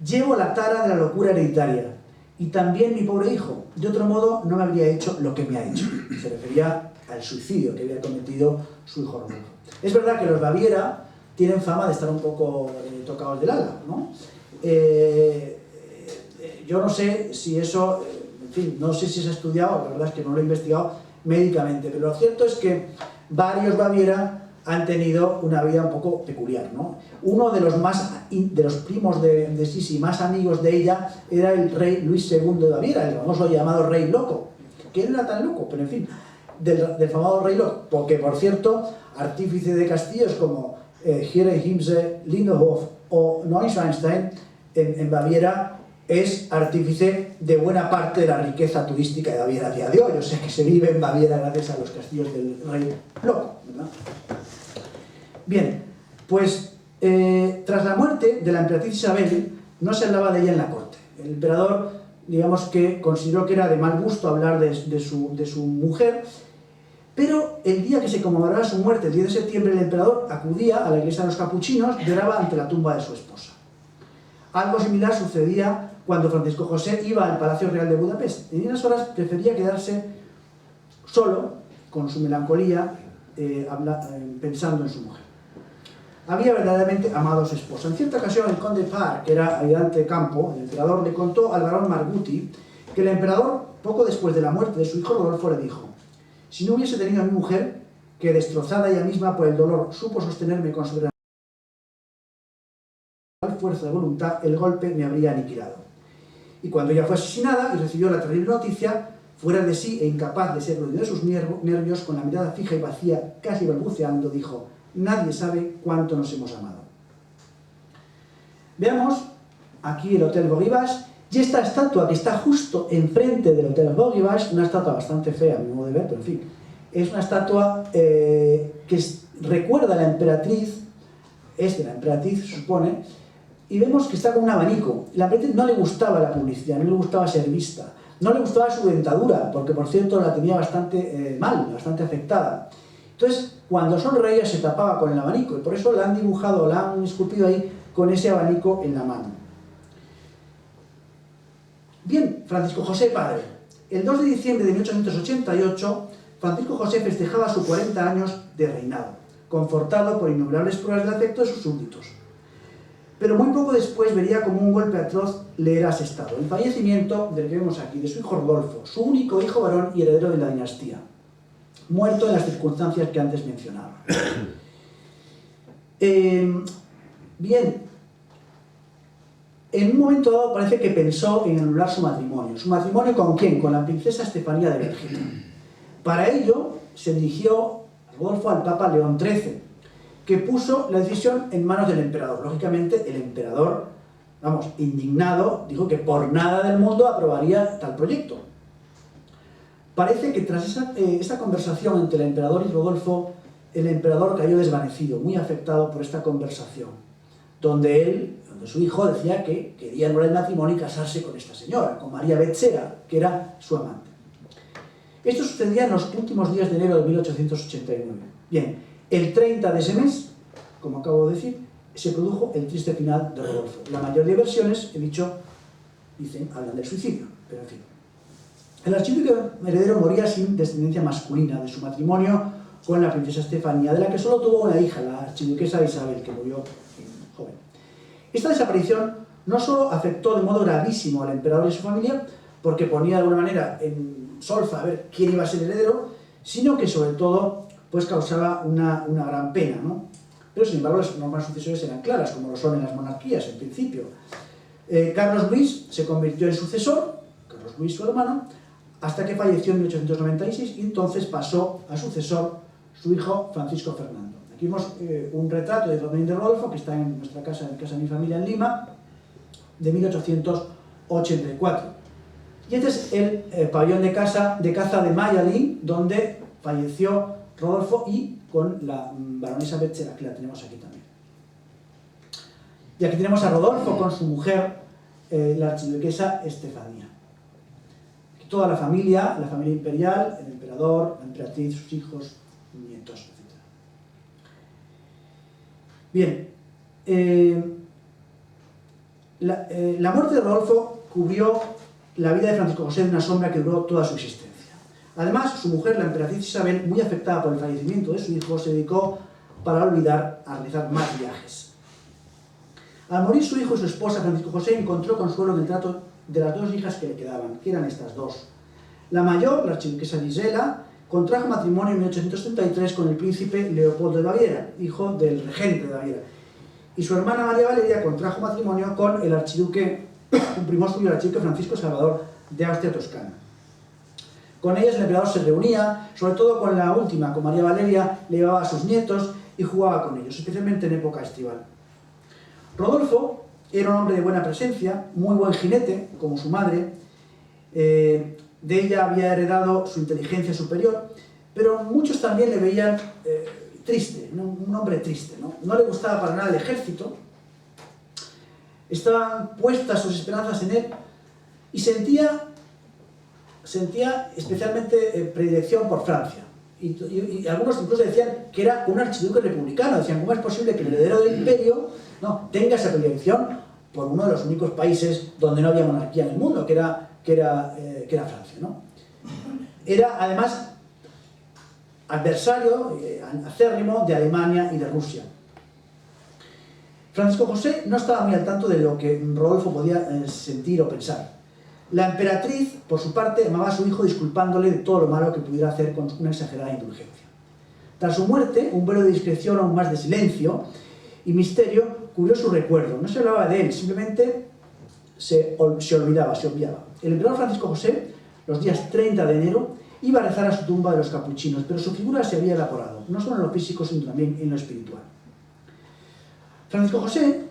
Llevo la tara de la locura hereditaria y también mi pobre hijo. De otro modo no me habría hecho lo que me ha hecho. Se refería al suicidio que había cometido su hijo Rodolfo. Es verdad que los Baviera tienen fama de estar un poco tocados del ala, ¿no? Yo no sé si eso, en fin, no sé si se ha estudiado, la verdad es que no lo he investigado médicamente, pero lo cierto es que varios Baviera han tenido una vida un poco peculiar, ¿no? Uno de los primos de Sisi más amigos de ella era el rey Luis II de Baviera, el famoso llamado rey loco, que no era tan loco, pero en fin, del famoso rey loco, porque por cierto, artífice de castillos como Here Himse, Lindenhof o Neuschwanstein en Baviera, es artífice de buena parte de la riqueza turística de Baviera a día de hoy, o sea que se vive en Baviera gracias a los castillos del rey loco, ¿verdad? Bien, pues tras la muerte de la emperatriz Isabel no se hablaba de ella en la corte. El emperador, digamos que consideró que era de mal gusto hablar de su mujer, pero el día que se conmemoraba su muerte, el 10 de septiembre, el emperador acudía a la iglesia de los capuchinos y lloraba ante la tumba de su esposa. Algo similar sucedía cuando Francisco José iba al Palacio Real de Budapest. En esas horas prefería quedarse solo, con su melancolía, pensando en su mujer. Había verdaderamente amado a su esposa. En cierta ocasión, el conde Parr, que era ayudante de campo, el emperador, le contó al barón Marguti que el emperador, poco después de la muerte de su hijo Rodolfo, le dijo: si no hubiese tenido a mi mujer, que destrozada ella misma por el dolor supo sostenerme con su gran fuerza de voluntad, el golpe me habría aniquilado. Y cuando ella fue asesinada y recibió la terrible noticia, fuera de sí e incapaz de ser dueño de sus nervios, con la mirada fija y vacía, casi balbuceando, dijo: nadie sabe cuánto nos hemos amado. Veamos aquí el Hotel Bogivas, y esta estatua que está justo enfrente del Hotel Bogivas, una estatua bastante fea a mi modo de ver, pero en fin, es una estatua que recuerda a la emperatriz, es de la emperatriz, se supone, y vemos que está con un abanico. La emperatriz no le gustaba la publicidad, no le gustaba ser vista. No le gustaba su dentadura, porque por cierto la tenía bastante mal, bastante afectada. Entonces, cuando sonreía se tapaba con el abanico, y por eso la han dibujado, la han esculpido ahí con ese abanico en la mano. Bien, Francisco José padre. El 2 de diciembre de 1888, Francisco José festejaba sus 40 años de reinado, confortado por innumerables pruebas de afecto de sus súbditos. Pero muy poco después vería como un golpe atroz le era asestado el fallecimiento del que vemos aquí, de su hijo Rodolfo, su único hijo varón y heredero de la dinastía, muerto en las circunstancias que antes mencionaba. Bien, en un momento dado parece que pensó en anular su matrimonio. ¿Su matrimonio con quién? Con la princesa Estefanía de Bélgica. Para ello se dirigió Rodolfo al Papa León XIII, que puso la decisión en manos del emperador. Lógicamente, el emperador, indignado, dijo que por nada del mundo aprobaría tal proyecto. Parece que tras esta conversación entre el emperador y Rodolfo, el emperador cayó desvanecido, muy afectado por esta conversación, donde su hijo decía que quería anular el matrimonio y casarse con esta señora, con María Betzera, que era su amante. Esto sucedía en los últimos días de enero de 1889. Bien, el 30 de ese mes, como acabo de decir, se produjo el triste final de Rodolfo. La mayoría de versiones, hablan del suicidio, pero en fin. El archiduque heredero moría sin descendencia masculina de su matrimonio con la princesa Estefanía, de la que solo tuvo una hija, la archiduquesa Isabel, que murió joven. Esta desaparición no solo afectó de modo gravísimo al emperador y a su familia, porque ponía de alguna manera en solfa a ver quién iba a ser heredero, sino que sobre todo pues causaba una gran pena, ¿no? Pero sin embargo las normas sucesorias eran claras, como lo son en las monarquías en principio. Carlos Luis se convirtió en sucesor, Carlos Luis su hermano, hasta que falleció en 1896 y entonces pasó a sucesor su hijo Francisco Fernando. Aquí vemos un retrato de Rodolfo que está en nuestra casa, en casa de mi familia en Lima, de 1884. Y este es el pabellón de caza de Mayalín, donde falleció Rodolfo y con la baronesa Betzera, que la tenemos aquí también. Y aquí tenemos a Rodolfo con su mujer, la archiduquesa Estefanía. Aquí toda la familia imperial, el emperador, la emperatriz, sus hijos, nietos, etc. Bien, la muerte de Rodolfo cubrió la vida de Francisco José de una sombra que duró toda su existencia. Además, su mujer, la emperatriz Isabel, muy afectada por el fallecimiento de su hijo, se dedicó, para olvidar, a realizar más viajes. Al morir su hijo y su esposa, Francisco José encontró consuelo en el trato de las dos hijas que le quedaban, que eran estas dos. La mayor, la archiduquesa Gisela, contrajo matrimonio en 1833 con el príncipe Leopoldo de Baviera, hijo del regente de Baviera. Y su hermana María Valeria contrajo matrimonio con el archiduque, un primo suyo, el archiduque Francisco Salvador de Austria-Toscana. Con ellas el emperador se reunía, sobre todo con la última, con María Valeria, le llevaba a sus nietos y jugaba con ellos, especialmente en época estival. Rodolfo era un hombre de buena presencia, muy buen jinete, como su madre. De ella había heredado su inteligencia superior, pero muchos también le veían triste, un hombre triste, ¿no? No le gustaba para nada el ejército, estaban puestas sus esperanzas en él y sentía especialmente predilección por Francia. Y algunos incluso decían que era un archiduque republicano. Decían, ¿cómo es posible que el heredero del imperio tenga esa predilección por uno de los únicos países donde no había monarquía en el mundo, que era Francia, ¿no? Era además adversario acérrimo de Alemania y de Rusia. Francisco José no estaba muy al tanto de lo que Rodolfo podía sentir o pensar. La emperatriz, por su parte, amaba a su hijo disculpándole de todo lo malo que pudiera hacer con una exagerada indulgencia. Tras su muerte, un velo de discreción, aún más de silencio y misterio, cubrió su recuerdo. No se hablaba de él, simplemente se olvidaba. El emperador Francisco José, los días 30 de enero, iba a rezar a su tumba de los capuchinos, pero su figura se había evaporado, no solo en lo físico, sino también en lo espiritual. Francisco José,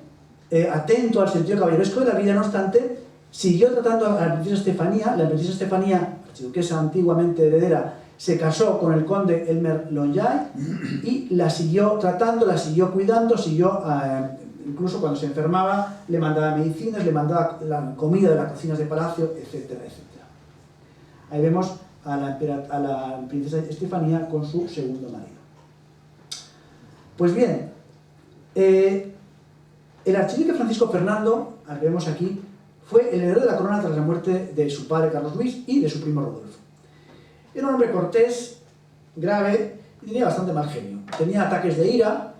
atento al sentido caballeresco de la vida, no obstante, siguió tratando a la princesa Estefanía. La princesa Estefanía, archiduquesa antiguamente heredera, se casó con el conde Elmer Longueuil y la siguió tratando, la siguió cuidando, incluso cuando se enfermaba, le mandaba medicinas, le mandaba la comida de las cocinas de palacio, etcétera, etcétera. Ahí vemos a la princesa Estefanía con su segundo marido. Pues bien, el archiduque Francisco Fernando, al que vemos aquí, fue el heredero de la corona tras la muerte de su padre Carlos Luis y de su primo Rodolfo. Era un hombre cortés, grave y tenía bastante mal genio. Tenía ataques de ira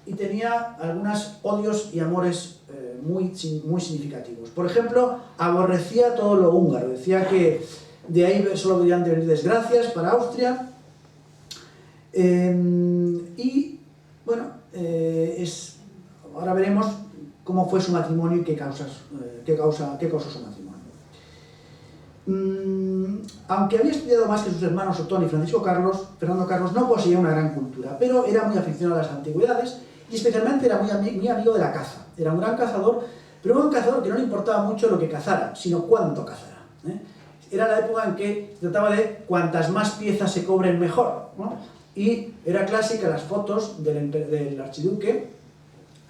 y tenía algunos odios y amores muy significativos. Por ejemplo, aborrecía todo lo húngaro, decía que de ahí solo podían venir desgracias para Austria. Y bueno, ahora veremos cómo fue su matrimonio y qué causó su matrimonio. Aunque había estudiado más que sus hermanos Otón y Fernando Carlos no poseía una gran cultura, pero era muy aficionado a las antigüedades y especialmente era muy amigo de la caza. Era un gran cazador, pero un cazador que no le importaba mucho lo que cazara, sino cuánto cazara, ¿eh? Era la época en que trataba de cuantas más piezas se cobren mejor, ¿no? Y era clásica las fotos del archiduque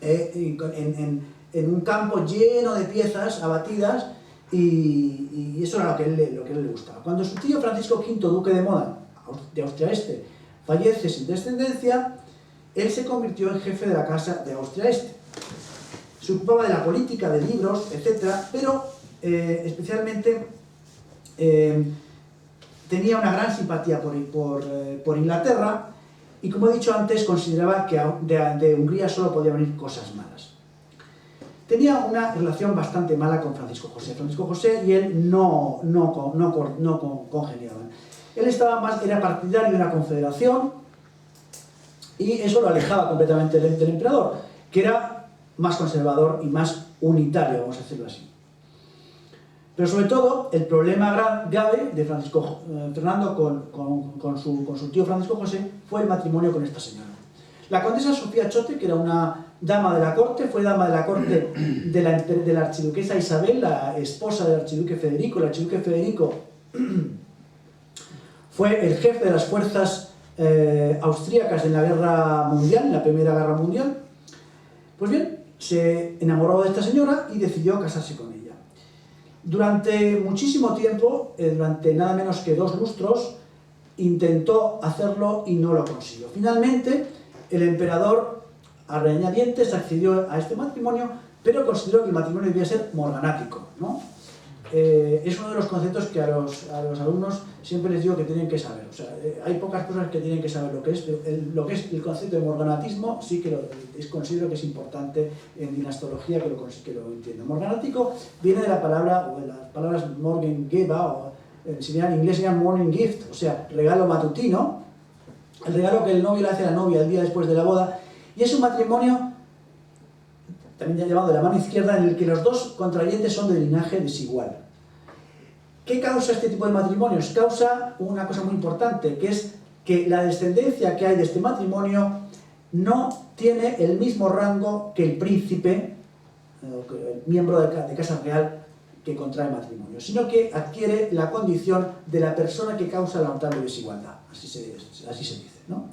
en un campo lleno de piezas abatidas, y eso era lo que a él le gustaba. Cuando su tío Francisco V, duque de Moda, de Austria Este, fallece sin descendencia, él se convirtió en jefe de la casa de Austria Este. Se ocupaba de la política, de libros, etc., pero especialmente tenía una gran simpatía por Inglaterra, y como he dicho antes, consideraba que de Hungría solo podían venir cosas malas. Tenía una relación bastante mala con Francisco José. Francisco José y él no congeniaban. Él era partidario de una confederación, y eso lo alejaba completamente del emperador, que era más conservador y más unitario, vamos a decirlo así. Pero sobre todo, el problema grave de Francisco Fernando con su tío Francisco José fue el matrimonio con esta señora. La condesa Sofía Chotek, que era una dama de la corte, fue dama de la corte de la archiduquesa Isabel, la esposa del archiduque Federico. El archiduque Federico fue el jefe de las fuerzas austríacas en la guerra mundial, en la Primera Guerra Mundial. Pues bien, se enamoró de esta señora y decidió casarse con ella. Durante muchísimo tiempo, durante nada menos que 2 lustros, intentó hacerlo y no lo consiguió. Finalmente, el emperador, a regañadientes, accedió a este matrimonio, pero consideró que el matrimonio debía ser morganático, ¿no? Es uno de los conceptos que a los alumnos siempre les digo que tienen que saber. O sea, hay pocas cosas que tienen que saber lo que es, pero lo que es el concepto de morganatismo sí que considero que es importante en dinastología que lo entienda. Morganático viene de la palabra, o de las palabras Morgengeber, o en inglés se llama morning gift, o sea, regalo matutino, el regalo que el novio le hace a la novia el día después de la boda, y es un matrimonio también llamado de la mano izquierda, en el que los dos contrayentes son de linaje desigual. ¿Qué causa este tipo de matrimonios? Causa una cosa muy importante, que es que la descendencia que hay de este matrimonio no tiene el mismo rango que el príncipe, el miembro de casa real que contrae matrimonio, sino que adquiere la condición de la persona que causa la notable desigualdad, así se dice, ¿no?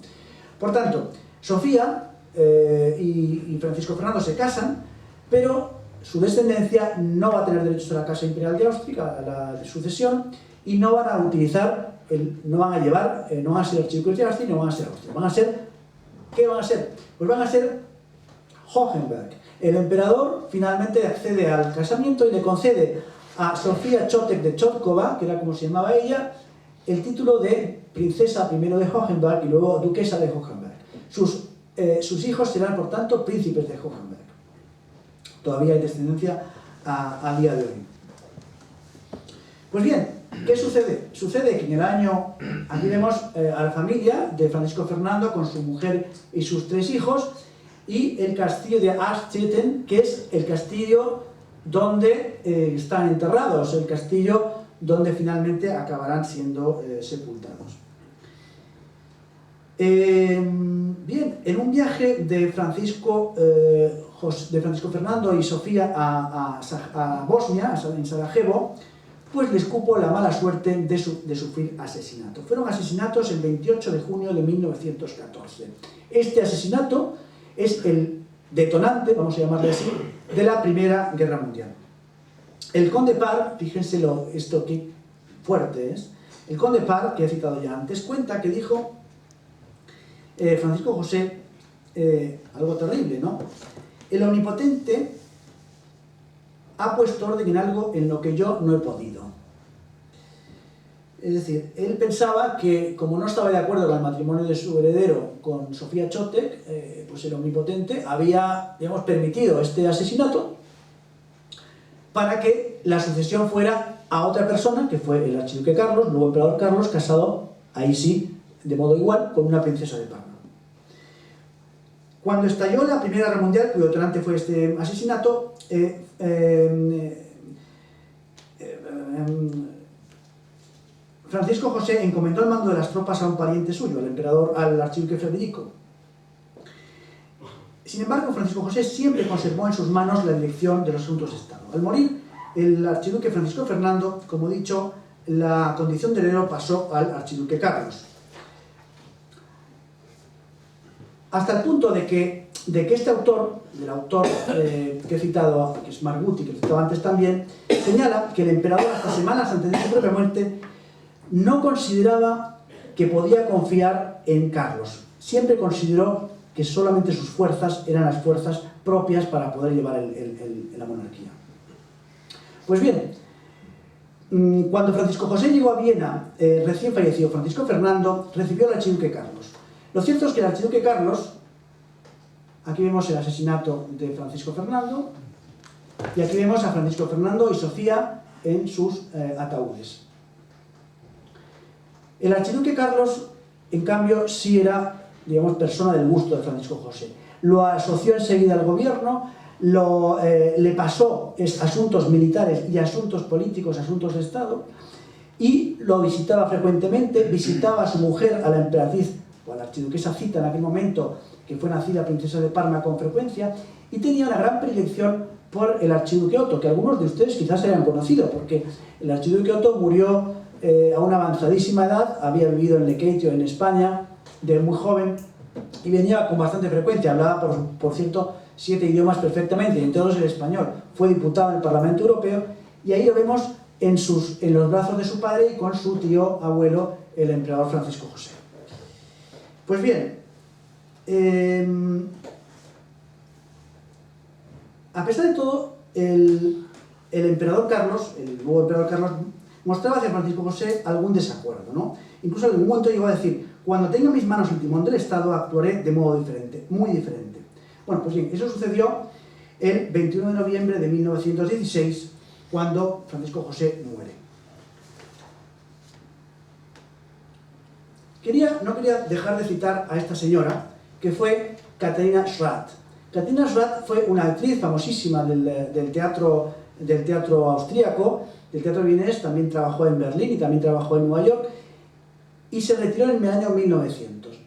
Por tanto, Sofía y Francisco Fernando se casan, pero su descendencia no va a tener derechos a la Casa Imperial de Austria, a la sucesión, y no van a utilizar, no van a ser archiduques de Austria y no van a ser Austria. ¿Qué van a ser? Pues van a ser Hohenberg. El emperador finalmente accede al casamiento y le concede a Sofía Chotek de Chotkova, que era como se llamaba ella, el título de princesa primero de Hohenberg y luego duquesa de Hohenberg. Sus hijos serán, por tanto, príncipes de Hohenberg. Todavía hay descendencia a día de hoy. Pues bien, ¿qué sucede? Sucede que en el año, aquí vemos a la familia de Francisco Fernando con su mujer y sus 3 hijos, y el castillo de Aststetten, que es el castillo donde están enterrados, el castillo donde finalmente acabarán siendo sepultados. Bien, en un viaje de Francisco Fernando y Sofía a Bosnia, en Sarajevo, pues les cupo la mala suerte de sufrir asesinato. Fueron asesinatos el 28 de junio de 1914. Este asesinato es el detonante, vamos a llamarle así, de la Primera Guerra Mundial. El conde Parr, fíjense esto que fuertes. El conde Parr, que he citado ya antes, cuenta que dijo Francisco José algo terrible, ¿no? El omnipotente ha puesto orden en algo en lo que yo no he podido. Es decir, él pensaba que, como no estaba de acuerdo con el matrimonio de su heredero con Sofía Chotek, pues el omnipotente había, digamos, permitido este asesinato para que la sucesión fuera a otra persona, que fue el archiduque Carlos, luego emperador Carlos, casado, ahí sí, de modo igual, con una princesa de Parma. Cuando estalló la Primera Guerra Mundial, cuyo detonante fue este asesinato, Francisco José encomendó el mando de las tropas a un pariente suyo, al archiduque Federico. Sin embargo, Francisco José siempre conservó en sus manos la dirección de los asuntos de Estado. Al morir el archiduque Francisco Fernando, como he dicho, la condición de heredero pasó al archiduque Carlos. Hasta el punto de que este autor, del autor que he citado, que es Margutti, que he citado antes también, señala que el emperador, hasta semanas antes de su propia muerte, no consideraba que podía confiar en Carlos. Siempre consideró que solamente sus fuerzas eran las fuerzas propias para poder llevar la monarquía. Pues bien, cuando Francisco José llegó a Viena, recién fallecido Francisco Fernando, recibió al archiduque Carlos. Lo cierto es que el archiduque Carlos, aquí vemos el asesinato de Francisco Fernando, y aquí vemos a Francisco Fernando y Sofía en sus ataúdes. El archiduque Carlos, en cambio, sí era, digamos, persona del gusto de Francisco José. Lo asoció enseguida al gobierno, le pasó asuntos militares y asuntos políticos, asuntos de Estado, y lo visitaba frecuentemente, visitaba a su mujer, a la emperatriz, o a la archiduquesa Zita en aquel momento, que fue nacida princesa de Parma, con frecuencia, y tenía una gran predilección por el archiduque Otto, que algunos de ustedes quizás hayan conocido, porque el archiduque Otto murió a una avanzadísima edad, había vivido en Lequeitio, en España, de muy joven, y venía con bastante frecuencia, hablaba, por cierto, 7 idiomas perfectamente, y entre ellos el español. Fue diputado en el Parlamento Europeo, y ahí lo vemos en los brazos de su padre y con su tío abuelo, el emperador Francisco José. Pues bien, a pesar de todo, el emperador Carlos, el nuevo emperador Carlos, mostraba hacia Francisco José algún desacuerdo, ¿no? Incluso en algún momento llegó a decir: cuando tenga en mis manos el timón del Estado, actuaré de modo diferente, muy diferente. Bueno, pues bien, eso sucedió el 21 de noviembre de 1916, cuando Francisco José muere. No quería dejar de citar a esta señora, que fue Katharina Schratt. Katharina Schratt fue una actriz famosísima del teatro austríaco, del teatro vienés, también trabajó en Berlín y también trabajó en Nueva York, y se retiró en el año 1900.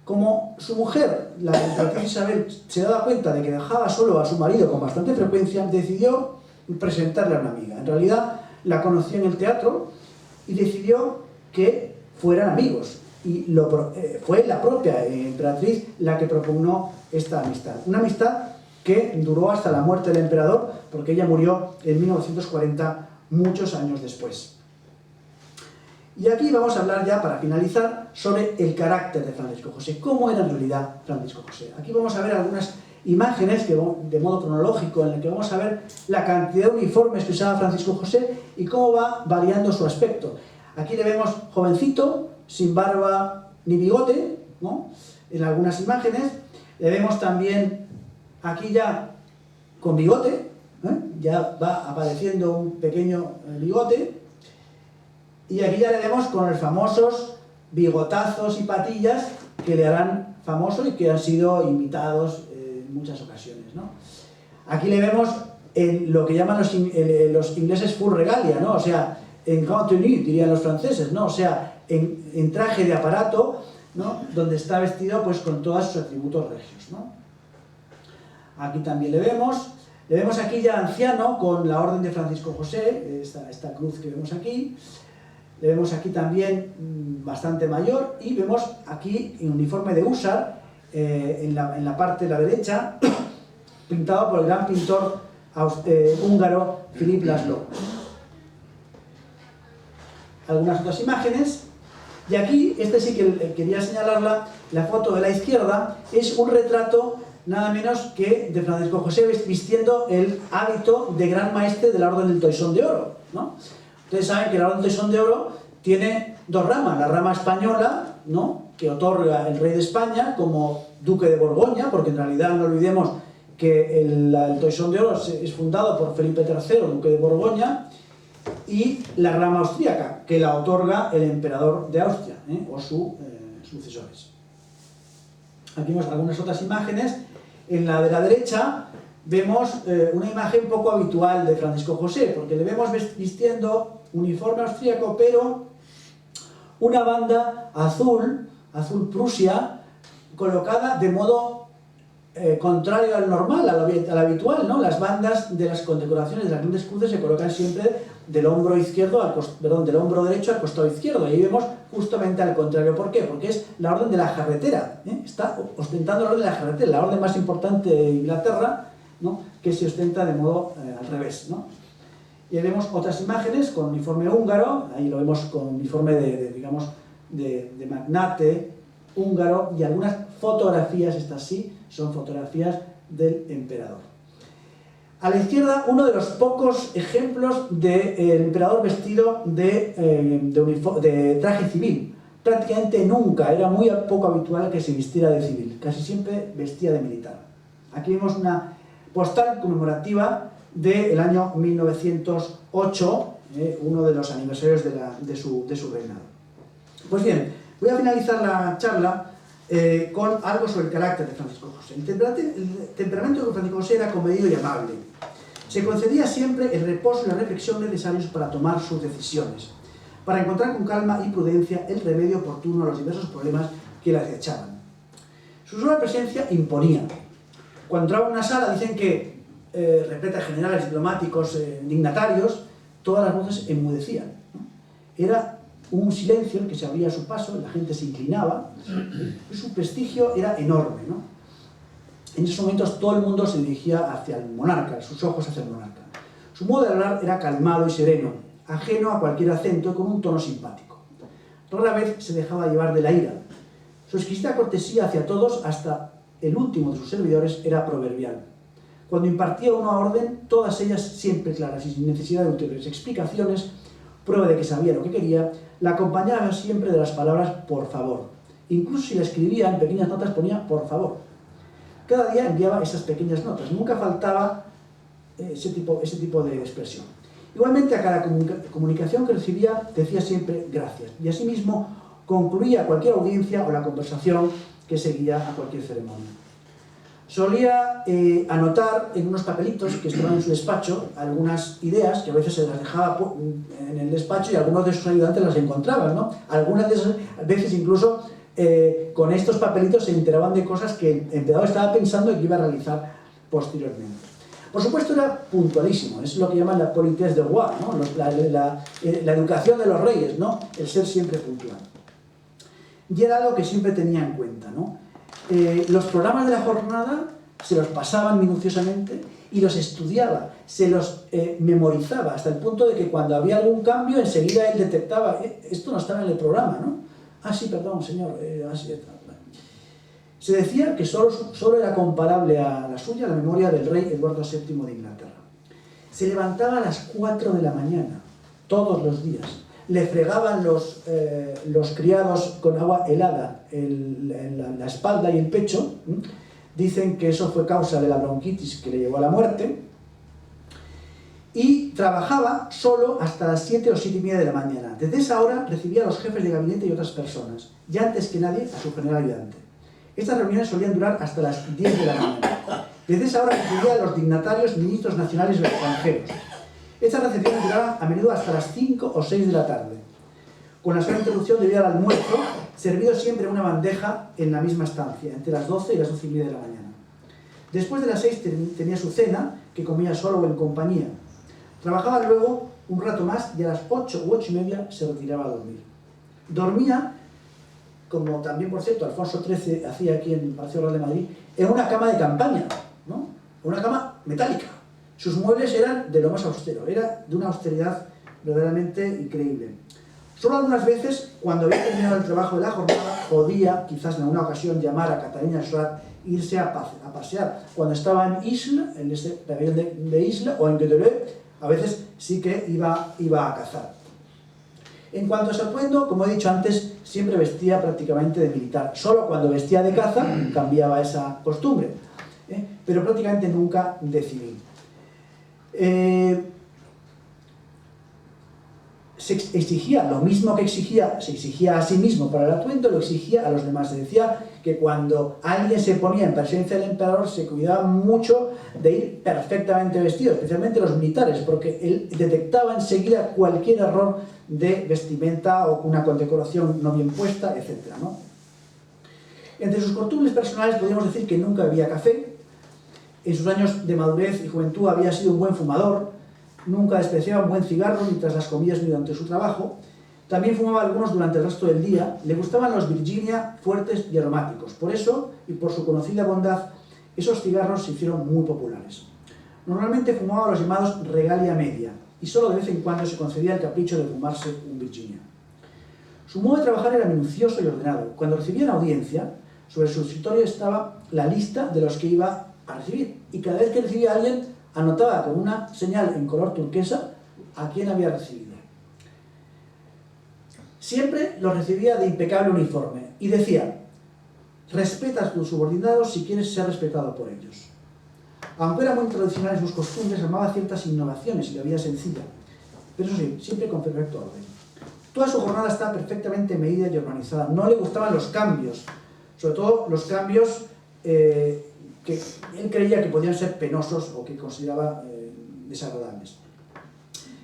Como su mujer, la emperatriz Isabel, se daba cuenta de que dejaba solo a su marido con bastante frecuencia, decidió presentarle a una amiga. En realidad la conoció en el teatro y decidió que fueran amigos. Y fue la propia emperatriz la que propugnó esta amistad. Una amistad que duró hasta la muerte del emperador, porque ella murió en 1940, muchos años después. Y aquí vamos a hablar ya, para finalizar, sobre el carácter de Francisco José. ¿Cómo era en realidad Francisco José? Aquí vamos a ver algunas imágenes de modo cronológico, en las que vamos a ver la cantidad de uniformes que usaba Francisco José y cómo va variando su aspecto. Aquí le vemos jovencito, sin barba ni bigote, ¿no?, en algunas imágenes. Le vemos también aquí ya con bigote, ya va apareciendo un pequeño bigote. Y aquí ya le vemos con los famosos bigotazos y patillas que le harán famoso y que han sido imitados en muchas ocasiones, ¿no? Aquí le vemos en lo que llaman los ingleses full regalia, ¿no? O sea, en grand tenue, dirían los franceses, ¿no? O sea, en traje de aparato, ¿no?, donde está vestido pues con todos sus atributos regios, ¿no? Aquí también le vemos aquí ya anciano con la orden de Francisco José, esta cruz que vemos aquí. Le vemos aquí también bastante mayor, y vemos aquí en uniforme de húsar, en la parte de la derecha, pintado por el gran pintor húngaro Philipp László. algunas otras imágenes. Y aquí, sí que quería señalarla, la foto de la izquierda es un retrato nada menos que de Francisco José vistiendo el hábito de gran maestre de la Orden del Toisón de Oro, ¿no? Ustedes saben que la Orden del Toisón de Oro tiene dos ramas, la rama española, ¿no?, que otorga el rey de España como duque de Borgoña, porque en realidad no olvidemos que el Toisón de Oro es fundado por Felipe III, duque de Borgoña, y la rama austríaca, que la otorga el emperador de Austria, o sus sucesores. Aquí vemos algunas otras imágenes. En la de la derecha vemos una imagen poco habitual de Francisco José, porque le vemos vistiendo uniforme austríaco, pero una banda azul Prusia, colocada de modo contrario al normal, al habitual, ¿no? Las bandas de las condecoraciones de las grandes cruces se colocan siempre del hombro izquierdo del hombro derecho al costado izquierdo, y ahí vemos justamente al contrario. ¿Por qué? Porque es la orden de la jarretera, está ostentando la orden de la jarretera, la orden más importante de Inglaterra, ¿no?, que se ostenta de modo al revés, ¿no? Y ahí vemos otras imágenes con uniforme húngaro, ahí lo vemos con uniforme de magnate húngaro, y algunas fotografías, estas sí, son fotografías del emperador. A la izquierda, uno de los pocos ejemplos del emperador vestido de traje civil. Prácticamente nunca, era muy poco habitual que se vistiera de civil, casi siempre vestía de militar. Aquí vemos una postal conmemorativa del año 1908, uno de los aniversarios de su reinado. Pues bien, voy a finalizar la charla con algo sobre el carácter de Francisco José. El temperamento de Francisco José era comedido y amable. Se concedía siempre el reposo y la reflexión necesarios para tomar sus decisiones, para encontrar con calma y prudencia el remedio oportuno a los diversos problemas que le acechaban. Su sola presencia imponía. Cuando entraba en una sala, dicen que, repleta de generales, diplomáticos, dignatarios, todas las voces enmudecían, ¿no? Era un silencio en que se abría a su paso, la gente se inclinaba, y su prestigio era enorme, ¿no? En esos momentos todo el mundo se dirigía hacia el monarca, sus ojos hacia el monarca. Su modo de hablar era calmado y sereno, ajeno a cualquier acento y con un tono simpático. Rara vez se dejaba llevar de la ira. Su exquisita cortesía hacia todos, hasta el último de sus servidores, era proverbial. Cuando impartía una orden, todas ellas siempre claras y sin necesidad de ulteriores explicaciones, prueba de que sabía lo que quería, la acompañaba siempre de las palabras "por favor". Incluso si la escribía en pequeñas notas ponía "por favor". Cada día enviaba esas pequeñas notas, nunca faltaba ese tipo de expresión. Igualmente, a cada comunicación que recibía decía siempre "gracias", y asimismo concluía cualquier audiencia o la conversación que seguía a cualquier ceremonia. Solía anotar en unos papelitos que estaban en su despacho algunas ideas, que a veces se las dejaba en el despacho y algunos de sus ayudantes las encontraban, ¿no? Algunas de esas veces incluso con estos papelitos se enteraban de cosas que el emperador estaba pensando y que iba a realizar posteriormente. Por supuesto, era puntualísimo, es lo que llaman la politesse de roi, ¿no? La educación de los reyes, ¿no? El ser siempre puntual. Y era algo que siempre tenía en cuenta, ¿no? Los programas de la jornada se los pasaban minuciosamente y los estudiaba, se los memorizaba, hasta el punto de que cuando había algún cambio enseguida él detectaba esto no estaba en el programa, ¿no? Ah, sí, perdón, señor, así está. Se decía que solo era comparable a la suya la memoria del rey Eduardo VII de Inglaterra. Se levantaba a las 4 de la mañana, todos los días. Le fregaban los criados con agua helada en la espalda y el pecho. Dicen que eso fue causa de la bronquitis que le llevó a la muerte. Y trabajaba solo hasta las 7 o 7 y media de la mañana. Desde esa hora recibía a los jefes de gabinete y otras personas, y antes que nadie a su general ayudante. Estas reuniones solían durar hasta las 10 de la mañana. Desde esa hora recibía a los dignatarios, ministros nacionales o extranjeros. Estas recepciones duraban a menudo hasta las 5 o 6 de la tarde, con la sola interrupción debido al almuerzo, servido siempre en una bandeja en la misma estancia, entre las 12 y las 12 y media de la mañana. Después de las 6 tenía su cena, que comía solo o en compañía. Trabajaba luego un rato más y a las 8 u 8 y media se retiraba a dormir. Dormía, como también, por cierto, Alfonso XIII hacía aquí en el Palacio Real de Madrid, en una cama de campaña, ¿no? Una cama metálica. Sus muebles eran de lo más austero, era de una austeridad verdaderamente increíble. Solo algunas veces, cuando había terminado el trabajo de la jornada, podía, quizás en alguna ocasión, llamar a Catalina Schrat e irse a pasear. Cuando estaba en Isla, en este pabellón de Isla, o en Guédeleu, a veces sí que iba a cazar. En cuanto a su atuendo, como he dicho antes, siempre vestía prácticamente de militar. Solo cuando vestía de caza cambiaba esa costumbre, pero prácticamente nunca de civil. Se exigía lo mismo que se exigía a sí mismo para el atuendo, lo exigía a los demás. Se decía que cuando alguien se ponía en presencia del emperador se cuidaba mucho de ir perfectamente vestido, especialmente los militares, porque él detectaba enseguida cualquier error de vestimenta o una condecoración no bien puesta, etc., ¿no? Entre sus costumbres personales podríamos decir que nunca bebía café. En sus años de madurez y juventud había sido un buen fumador. Nunca despreciaba un buen cigarro ni tras las comidas ni durante su trabajo. También fumaba algunos durante el resto del día. Le gustaban los Virginia fuertes y aromáticos. Por eso, y por su conocida bondad, esos cigarros se hicieron muy populares. Normalmente fumaba los llamados regalia media, y solo de vez en cuando se concedía el capricho de fumarse un Virginia. Su modo de trabajar era minucioso y ordenado. Cuando recibía una audiencia, sobre su escritorio estaba la lista de los que iba a recibir, y cada vez que recibía a alguien, anotaba con una señal en color turquesa a quién había recibido. Siempre los recibía de impecable uniforme y decía: respeta a tus subordinados si quieres ser respetado por ellos. Aunque era muy tradicional en sus costumbres, amaba ciertas innovaciones y la vida sencilla, pero eso sí, siempre con perfecto orden. Toda su jornada estaba perfectamente medida y organizada. No le gustaban los cambios, sobre todo los cambios que él creía que podían ser penosos o que consideraba desagradables.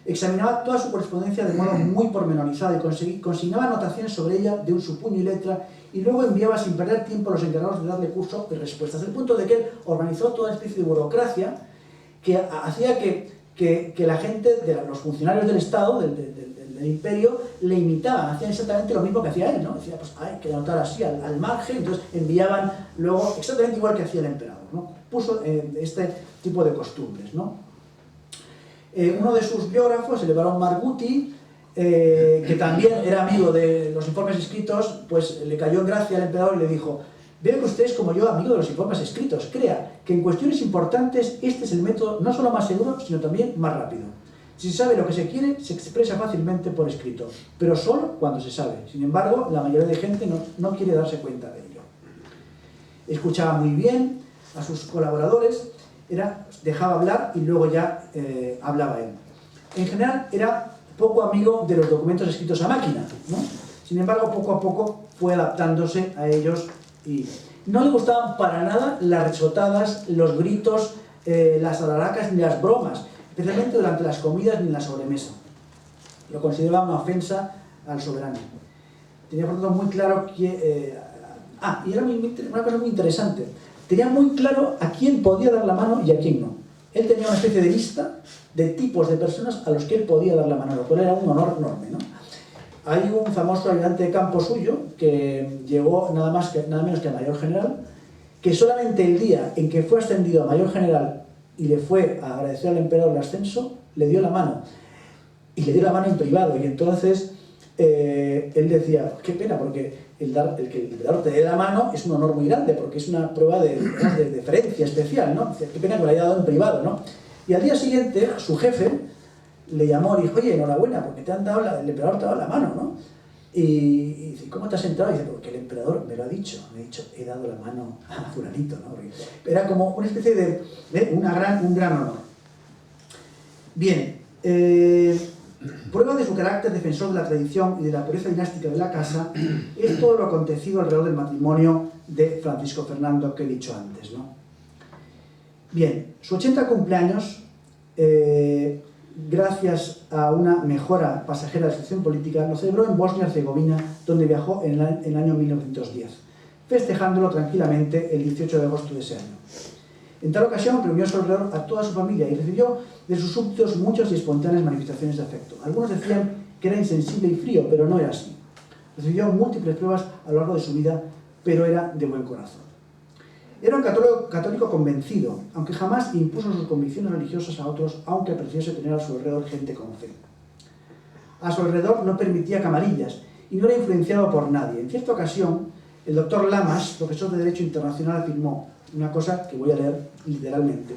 Examinaba toda su correspondencia de modo muy pormenorizado y consignaba anotaciones sobre ella de su puño y letra, y luego enviaba sin perder tiempo a los encargados de darle curso de respuestas, al punto de que él organizó toda una especie de burocracia que hacía que la gente, los funcionarios del Estado, del imperio, le imitaban, hacían exactamente lo mismo que hacía él, ¿no? Decía, pues hay que anotar así al margen, entonces enviaban luego exactamente igual que hacía el emperador, ¿no? Puso este tipo de costumbres, ¿no? Uno de sus biógrafos, el barón Margutti, que también era amigo de los informes escritos, pues le cayó en gracia al emperador y le dijo: veo que usted es como yo, amigo de los informes escritos. Crea que en cuestiones importantes este es el método no solo más seguro, sino también más rápido. Si se sabe lo que se quiere, se expresa fácilmente por escrito, pero solo cuando se sabe. Sin embargo, la mayoría de gente no quiere darse cuenta de ello. Escuchaba muy bien a sus colaboradores, dejaba hablar y luego ya hablaba él. En general, era poco amigo de los documentos escritos a máquina, ¿no? Sin embargo, poco a poco fue adaptándose a ellos y no le gustaban para nada las risotadas, los gritos, las alaracas ni las bromas, especialmente durante las comidas ni en la sobremesa. Lo consideraba una ofensa al soberano. Tenía por tanto muy claro que... y era una cosa muy interesante. Tenía muy claro a quién podía dar la mano y a quién no. Él tenía una especie de lista de tipos de personas a los que él podía dar la mano, lo cual era un honor enorme, ¿no? Hay un famoso ayudante de campo suyo que llegó nada menos que a mayor general, que solamente el día en que fue ascendido a mayor general y le fue a agradecer al emperador el ascenso, le dio la mano. Y le dio la mano en privado. Y entonces él decía: qué pena, porque el que el emperador te dé la mano es un honor muy grande, porque es una prueba de deferencia especial, ¿no? Qué pena que lo haya dado en privado, ¿no? Y al día siguiente, su jefe le llamó y dijo: oye, enhorabuena, porque el emperador te ha dado la mano, ¿no? Y dice: ¿cómo te has enterado? Y dice: porque el emperador me lo ha dicho, he dado la mano a fulanito, ¿no? Porque era como una especie de un gran honor. Bien, prueba de su carácter defensor de la tradición y de la pureza dinástica de la casa es todo lo acontecido alrededor del matrimonio de Francisco Fernando que he dicho antes, ¿no? Bien, su 80 cumpleaños, gracias a una mejora pasajera de la situación política, lo celebró en Bosnia-Herzegovina, donde viajó en el año 1910, festejándolo tranquilamente el 18 de agosto de ese año. En tal ocasión reunió a su alrededor a toda su familia y recibió de sus súbditos muchas y espontáneas manifestaciones de afecto. Algunos decían que era insensible y frío, pero no era así. Recibió múltiples pruebas a lo largo de su vida, pero era de buen corazón. Era un católico convencido, aunque jamás impuso sus convicciones religiosas a otros, aunque apreciase tener a su alrededor gente con fe. a su alrededor no permitía camarillas y no era influenciado por nadie. En cierta ocasión, el doctor Lamas, profesor de Derecho Internacional, afirmó una cosa que voy a leer literalmente.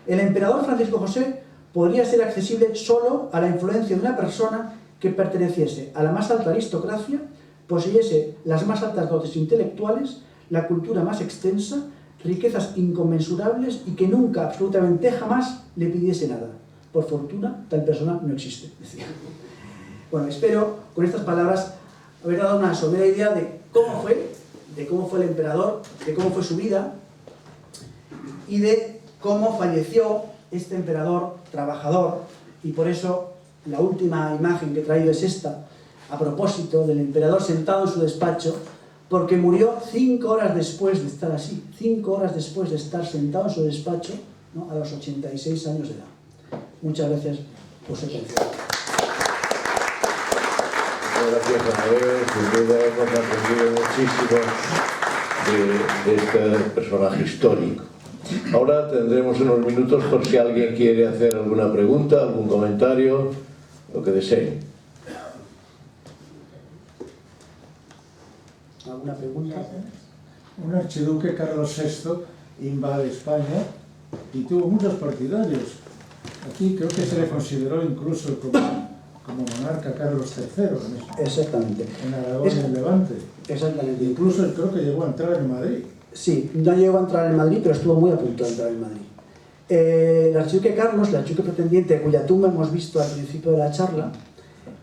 El emperador Francisco José podría ser accesible solo a la influencia de una persona que perteneciese a la más alta aristocracia, poseyese las más altas dotes intelectuales, la cultura más extensa, riquezas inconmensurables y que nunca, absolutamente jamás, le pidiese nada. Por fortuna, tal persona no existe, decía. Bueno, espero con estas palabras haber dado una somera idea de cómo fue el emperador, de cómo fue su vida y de cómo falleció este emperador trabajador. Y por eso la última imagen que he traído es esta, a propósito del emperador sentado en su despacho, porque murió 5 horas después de estar así, 5 horas después de estar sentado en su despacho, ¿no?, a los 86 años de edad. Muchas gracias por su atención. Gracias, Amadeo. Sin duda hemos aprendido muchísimo de este personaje histórico. Ahora tendremos unos minutos por si alguien quiere hacer alguna pregunta, algún comentario, lo que deseen. ¿Alguna pregunta? Un archiduque, Carlos VI, invade España y tuvo muchos partidarios. Aquí creo que se le consideró incluso como monarca Carlos III. Exactamente. En Aragón y en Levante. Exactamente. Incluso creo que llegó a entrar en Madrid. Sí, no llegó a entrar en Madrid, pero estuvo muy a punto de entrar en Madrid. El archiduque Carlos, el archiduque pretendiente, cuya tumba hemos visto al principio de la charla,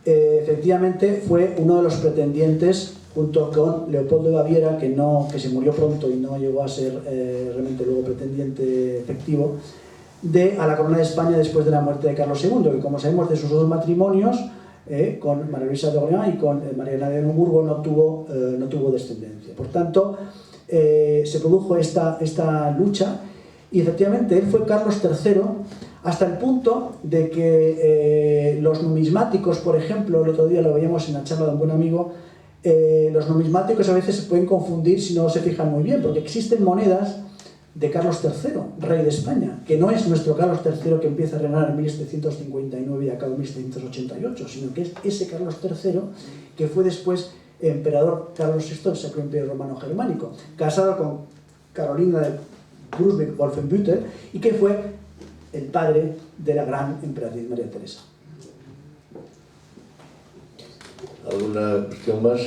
efectivamente fue uno de los pretendientes, junto con Leopoldo de Baviera, que se murió pronto y no llegó a ser realmente luego pretendiente efectivo, a la corona de España después de la muerte de Carlos II, que como sabemos de sus 2 matrimonios, con María Luisa de Orleans y con María Elena de Nemoburgo, no tuvo descendencia. Por tanto, se produjo esta lucha y efectivamente él fue Carlos III hasta el punto de que los numismáticos, por ejemplo, el otro día lo veíamos en la charla de un buen amigo, los numismáticos a veces se pueden confundir si no se fijan muy bien, porque existen monedas de Carlos III, rey de España, que no es nuestro Carlos III que empieza a reinar en 1759 y acaba en 1788, sino que es ese Carlos III que fue después emperador Carlos VI del Sacro Imperio Romano Germánico, casado con Carolina de Brunswick-Wolfenbüttel y que fue el padre de la gran emperatriz María Teresa. ¿Alguna cuestión más?